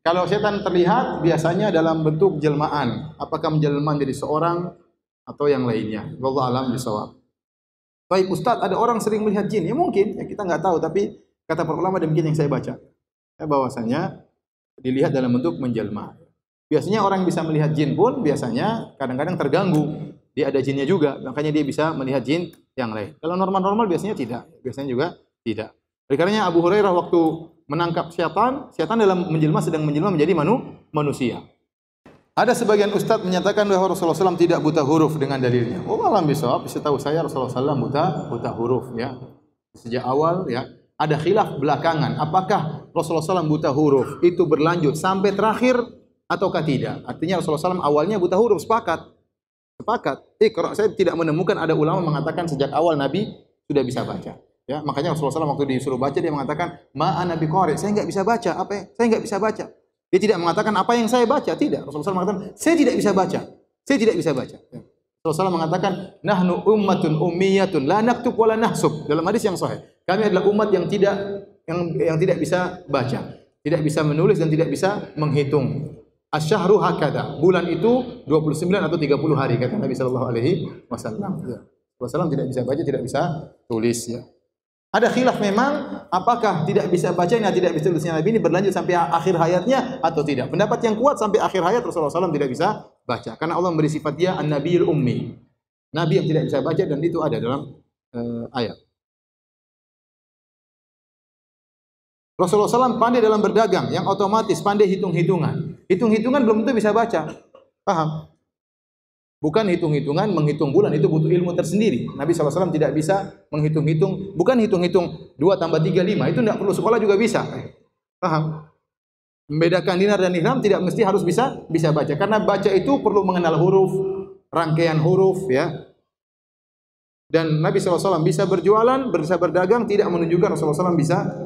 kalau setan terlihat biasanya dalam bentuk jelmaan, apakah menjelma menjadi seorang atau yang lainnya. Wallahu a'lam bishawab. Baik Ustaz, ada orang sering melihat jin. Ya mungkin, ya kita enggak tahu, tapi kata para ulama demikian yang saya baca. Bahwasanya dilihat dalam bentuk menjelma. Biasanya orang bisa melihat jin pun biasanya kadang-kadang terganggu. Dia ada jinnya juga, makanya dia bisa melihat jin yang lain. Kalau normal-normal biasanya tidak, biasanya juga tidak. Oleh karenanya Abu Hurairah waktu menangkap setan dalam menjelma sedang menjelma menjadi manusia. Ada sebagian ustaz menyatakan bahwa Rasulullah SAW tidak buta huruf dengan dalilnya. Oh alam bisawab, setahu saya Rasulullah SAW buta huruf ya. Sejak awal ya. Ada khilaf belakangan, apakah Rasulullah SAW buta huruf itu berlanjut sampai terakhir ataukah tidak? Artinya Rasulullah SAW awalnya buta huruf, sepakat. Saya tidak menemukan ada ulama mengatakan sejak awal Nabi sudah bisa baca. Ya, makanya Rasulullah SAW waktu disuruh baca dia mengatakan ma'ana biqari, saya enggak bisa baca. Apa ya? Saya enggak bisa baca. Dia tidak mengatakan apa yang saya baca, tidak. Rasulullah SAW mengatakan saya tidak bisa baca. Saya tidak bisa baca. Ya. Rasulullah SAW mengatakan nahnu ummatun ummiyatun la naktub wa la nahsub. Dalam hadis yang sahih. Kami adalah umat yang tidak bisa baca, tidak bisa menulis dan tidak bisa menghitung. Asyhru hakada. Bulan itu 29 atau 30 hari kata Nabi sallallahu alaihi wasallam. Ya. Rasulullah tidak bisa baca, tidak bisa tulis ya. Ada khilaf memang apakah tidak bisa bacanya, tidak bisa tulisnya Nabi ini berlanjut sampai akhir hayatnya atau tidak. Pendapat yang kuat sampai akhir hayat Rasulullah SAW tidak bisa baca karena Allah memberi sifat dia an-nabiyul ummi. Nabi yang tidak bisa baca dan itu ada dalam ayat. Rasulullah SAW pandai dalam berdagang, yang otomatis pandai hitung-hitungan. Hitung-hitungan belum tentu bisa baca. Paham? Bukan hitung-hitungan, menghitung bulan, itu butuh ilmu tersendiri. Nabi SAW tidak bisa menghitung-hitung, bukan hitung-hitung 2 tambah 3, 5. Itu tidak perlu sekolah juga bisa. Paham? Membedakan dinar dan dirham tidak mesti harus bisa baca. Karena baca itu perlu mengenal huruf, rangkaian huruf, ya. Dan Nabi SAW bisa berjualan, bisa berdagang, tidak menunjukkan Rasulullah SAW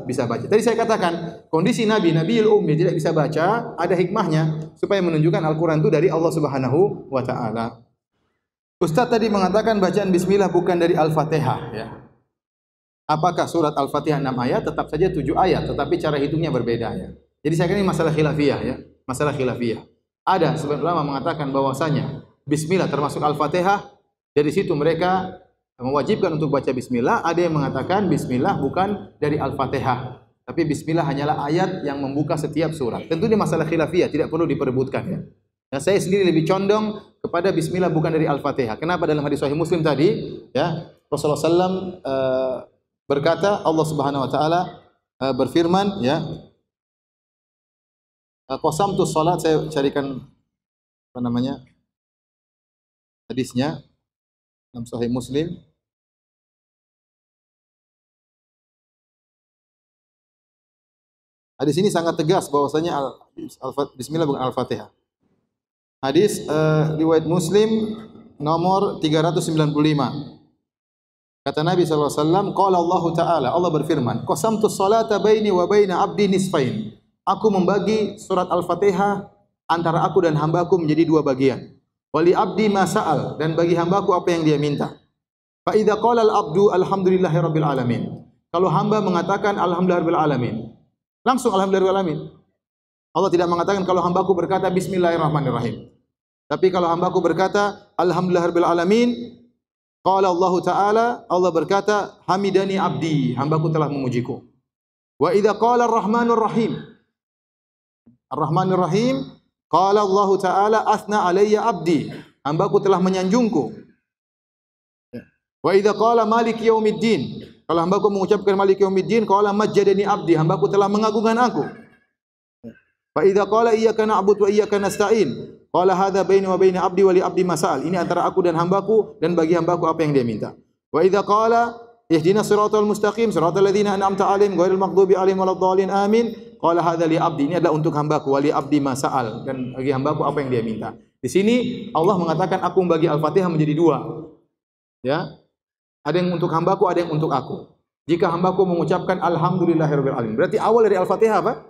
bisa baca. Tadi saya katakan, kondisi Nabiul Ummi tidak bisa baca, ada hikmahnya, supaya menunjukkan Al-Quran itu dari Allah Subhanahu wa Ta'ala. Ustaz tadi mengatakan bacaan Bismillah bukan dari Al-Fatihah. Ya. Apakah surat Al-Fatihah 6 ayat? Tetap saja 7 ayat, tetapi cara hitungnya berbeda. Ya. Jadi saya kira ini masalah khilafiyah. Ya. Masalah khilafiyah. Ada sebagian ulama mengatakan bahwasanya Bismillah termasuk Al-Fatihah, dari situ mereka mewajibkan untuk baca Bismillah. Ada yang mengatakan Bismillah bukan dari Al-Fatihah, tapi Bismillah hanyalah ayat yang membuka setiap surat. Tentu ini masalah khilafiyah, tidak perlu diperebutkan ya. Nah, saya sendiri lebih condong kepada Bismillah bukan dari Al-Fatihah. Kenapa? Dalam hadis Sahih Muslim tadi, ya Rasulullah SAW berkata, Allah Subhanahu Wa Taala berfirman, ya qasamtu salat, saya carikan apa namanya hadisnya dalam Sahih Muslim. Hadis ini sangat tegas bahwasanya Bismillah bukan Al-Fatihah. Hadis riwayat Muslim nomor 395. Kata Nabi SAW, qala Allah Ta'ala, Allah berfirman, qasamtu salata baini wa baina abdi nisfain. Aku membagi surat Al-Fatihah antara aku dan hambaku menjadi 2 bagian. Wali abdi ma sa'al, dan bagi hambaku apa yang dia minta. Fa idza qala al-abdu alhamdulillahirabbil alamin. Kalau hamba mengatakan alhamdulillahirabbil alamin, langsung alhamdulillahirabbil alamin. Allah tidak mengatakan kalau hambaku berkata bismillahirrahmanirrahim. Tapi kalau hambaku berkata alhamdulillahirabbil alamin, qala Allah Ta'ala, Allah berkata hamidani abdi, hambaku telah memujiku. Wa idza qala ar-rahmanur rahim, ar-rahmanir rahim, qala Allah Ta'ala athna alayya abdi, hambaku telah menyanjungku. Wa idza qala maliki yaumiddin, kalau hambaku mengucapkan maliki yaumiddin, qala majjadani abdi, hambaku telah mengagungkan aku. Fa idza qala iyyaka na'budu wa iyyaka nasta'in, qala hadza baini wa baina abdi wa li abdi masal, ini antara aku dan hambaku, dan bagi hambaku apa yang dia minta. Wa idza qala ihdinas siratal mustaqim siratal ladzina an'amta 'alaihim ghairil maghdubi 'alaihim waladdallin amin, qala hadza li abdi, ini adalah untuk hambaku, wa li abdi masal, dan bagi hambaku apa yang dia minta. Di sini Allah mengatakan aku membagi Al-Fatihah menjadi 2. Ya. Ada yang untuk hambaku, ada yang untuk aku. Jika hambaku mengucapkan alhamdulillahirabbil alamin, berarti awal dari Al-Fatihah apa?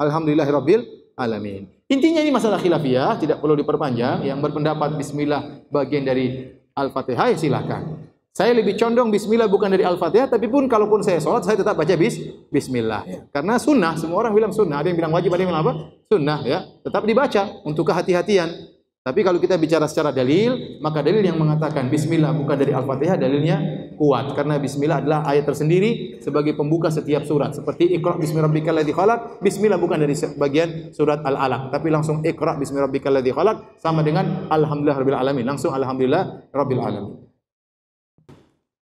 Alhamdulillahirabbil alamin. Intinya ini masalah khilafiyah, tidak perlu diperpanjang. Yang berpendapat bismillah bagian dari Al-Fatihah ya silakan. Saya lebih condong bismillah bukan dari Al-Fatihah, tapi pun kalaupun saya sholat, saya tetap baca bismillah. Ya. Karena sunnah, semua orang bilang sunnah. Ada yang bilang wajib, ada yang bilang apa? Sunnah, ya. Tetap dibaca untuk kehati-hatian. Tapi kalau kita bicara secara dalil, maka dalil yang mengatakan bismillah bukan dari Al-Fatihah, dalilnya kuat. Karena bismillah adalah ayat tersendiri sebagai pembuka setiap surat. Seperti Iqra bismi rabbikal ladzi khalaq, bismillah bukan dari bagian surat Al-Alaq, tapi langsung Iqra bismi rabbikal ladzi khalaq sama dengan alhamdulillah rabbil alamin, langsung alhamdulillah rabbil alamin.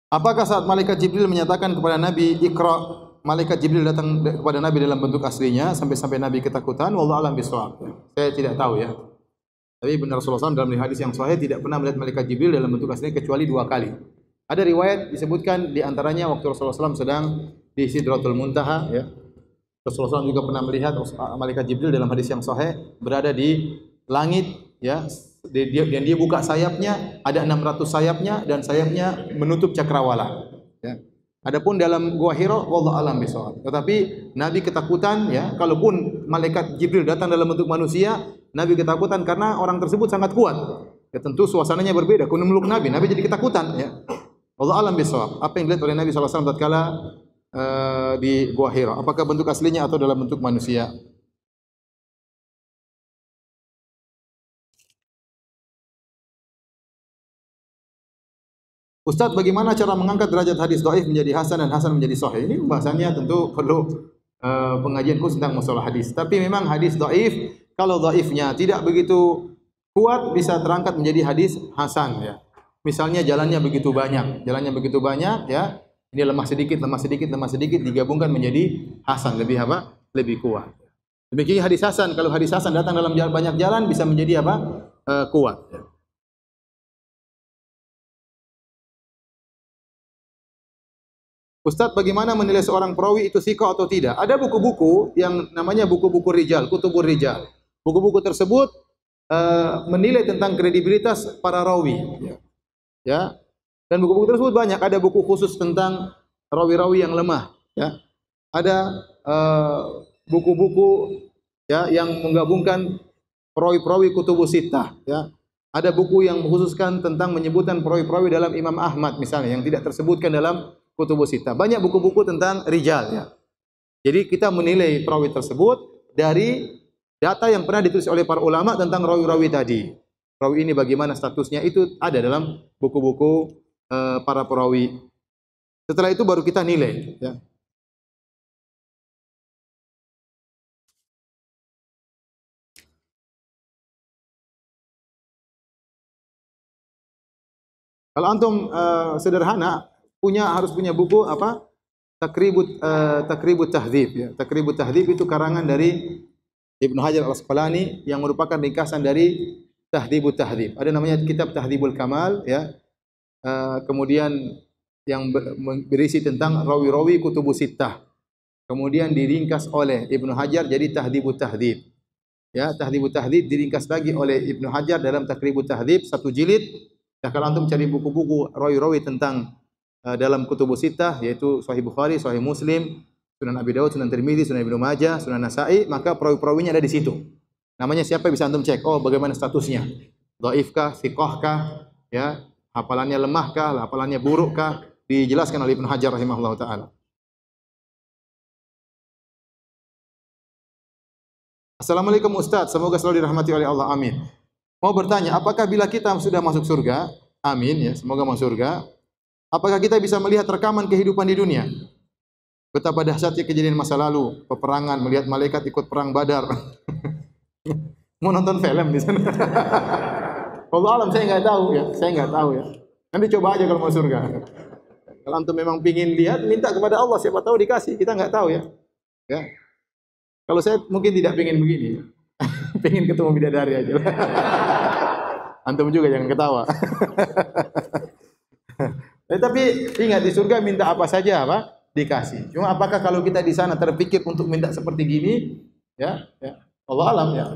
Apakah saat malaikat Jibril menyatakan kepada Nabi Iqra, malaikat Jibril datang kepada Nabi dalam bentuk aslinya sampai Nabi ketakutan? Wallahu a'lam bishawab. Saya tidak tahu ya. Tapi benar Rasulullah SAW dalam hadis yang sahih tidak pernah melihat malaikat Jibril dalam bentuk aslinya kecuali 2 kali. Ada riwayat disebutkan di antaranya waktu Rasulullah SAW sedang di Sidratul Muntaha ya. Rasulullah SAW juga pernah melihat malaikat Jibril dalam hadis yang sahih berada di langit ya. Dan dia buka sayapnya, ada 600 sayapnya dan sayapnya menutup cakrawala ya. Adapun dalam Gua Hira wallahu alam bishawab. Tetapi Nabi ketakutan ya, kalaupun malaikat Jibril datang dalam bentuk manusia, Nabi ketakutan karena orang tersebut sangat kuat. Ya tentu suasananya berbeda. Kun meluk Nabi jadi ketakutan ya. Wallahu alam bishawab. Apa yang dilihat oleh Nabi sallallahu alaihi wasallam tatkala di Gua Hira? Apakah bentuk aslinya atau dalam bentuk manusia? Ustaz, bagaimana cara mengangkat derajat hadis dhaif menjadi hasan dan hasan menjadi sahih? Ini pembahasannya tentu perlu pengajian khusus tentang masalah hadis. Tapi memang hadis dhaif, kalau dhaifnya tidak begitu kuat bisa terangkat menjadi hadis hasan ya. Misalnya jalannya begitu banyak ya. Ini lemah sedikit digabungkan menjadi hasan, lebih apa? Lebih kuat. Demikian hadis hasan, kalau hadis hasan datang dalam banyak jalan bisa menjadi apa? Kuat ya. Ustaz, bagaimana menilai seorang perawi itu thiqah atau tidak? Ada buku-buku yang namanya buku-buku rijal, kutubur rijal. Buku-buku tersebut menilai tentang kredibilitas para rawi. Ya. Dan buku-buku tersebut banyak. Ada buku khusus tentang rawi-rawi yang lemah. Ya. Ada buku-buku ya yang menggabungkan perawi-perawi kutubus sittah. Ya. Ada buku yang mengkhususkan tentang menyebutkan perawi-perawi dalam Imam Ahmad misalnya yang tidak tersebutkan dalam kutubus sittah. Banyak buku-buku tentang rijal ya. Jadi kita menilai perawi tersebut dari data yang pernah ditulis oleh para ulama tentang rawi-rawi tadi. Rawi ini bagaimana statusnya itu ada dalam buku-buku para perawi. Setelah itu baru kita nilai ya. Kalau antum sederhana harus punya buku apa? Takribut Tahdzib ya. Takribut Tahdzib itu karangan dari Ibnu Hajar Al-Asqalani yang merupakan ringkasan dari Tahdzibut Tahdzib. Ada namanya kitab Tahdzibul Kamal ya. Kemudian yang berisi tentang rawi-rawi kutubus sittah. Kemudian diringkas oleh Ibnu Hajar jadi Tahdzibut Tahdzib. Ya, Tahdzibut Tahdzib diringkas lagi oleh Ibnu Hajar dalam Takribut Tahdzib 1 jilid. Nah, kalau antum cari buku-buku rawi-rawi tentang dalam kutubus sittah yaitu Sahih Bukhari, Sahih Muslim, Sunan Abi Dawud, Sunan Tirmidzi, Sunan Ibnu Majah, Sunan Nasa'i, maka perawi-perawinya ada di situ. Namanya siapa bisa antum cek. Oh, bagaimana statusnya? Dhaifkah, thiqahkah, ya, hafalannya lemahkah, hafalannya burukkah? Dijelaskan oleh Ibnu Hajar rahimahullah taala. Assalamualaikum Ustaz, semoga selalu dirahmati oleh Allah. Amin. Mau bertanya, apakah bila kita sudah masuk surga? Amin ya, semoga masuk surga. Apakah kita bisa melihat rekaman kehidupan di dunia? Betapa dahsyatnya kejadian masa lalu, peperangan, melihat malaikat ikut perang Badar. Mau nonton film di sana? Wallahu alam, saya nggak tahu ya. Nanti coba aja kalau mau surga. Kalau antum memang pingin lihat, minta kepada Allah, siapa tahu dikasih. Kita nggak tahu ya. Ya. Kalau saya mungkin tidak pingin begini. Pingin ketemu bidadari aja. Antum juga jangan ketawa. Tapi ingat di surga minta apa saja apa? Dikasih. Cuma apakah kalau kita di sana terpikir untuk minta seperti gini? Ya. Allah alam ya.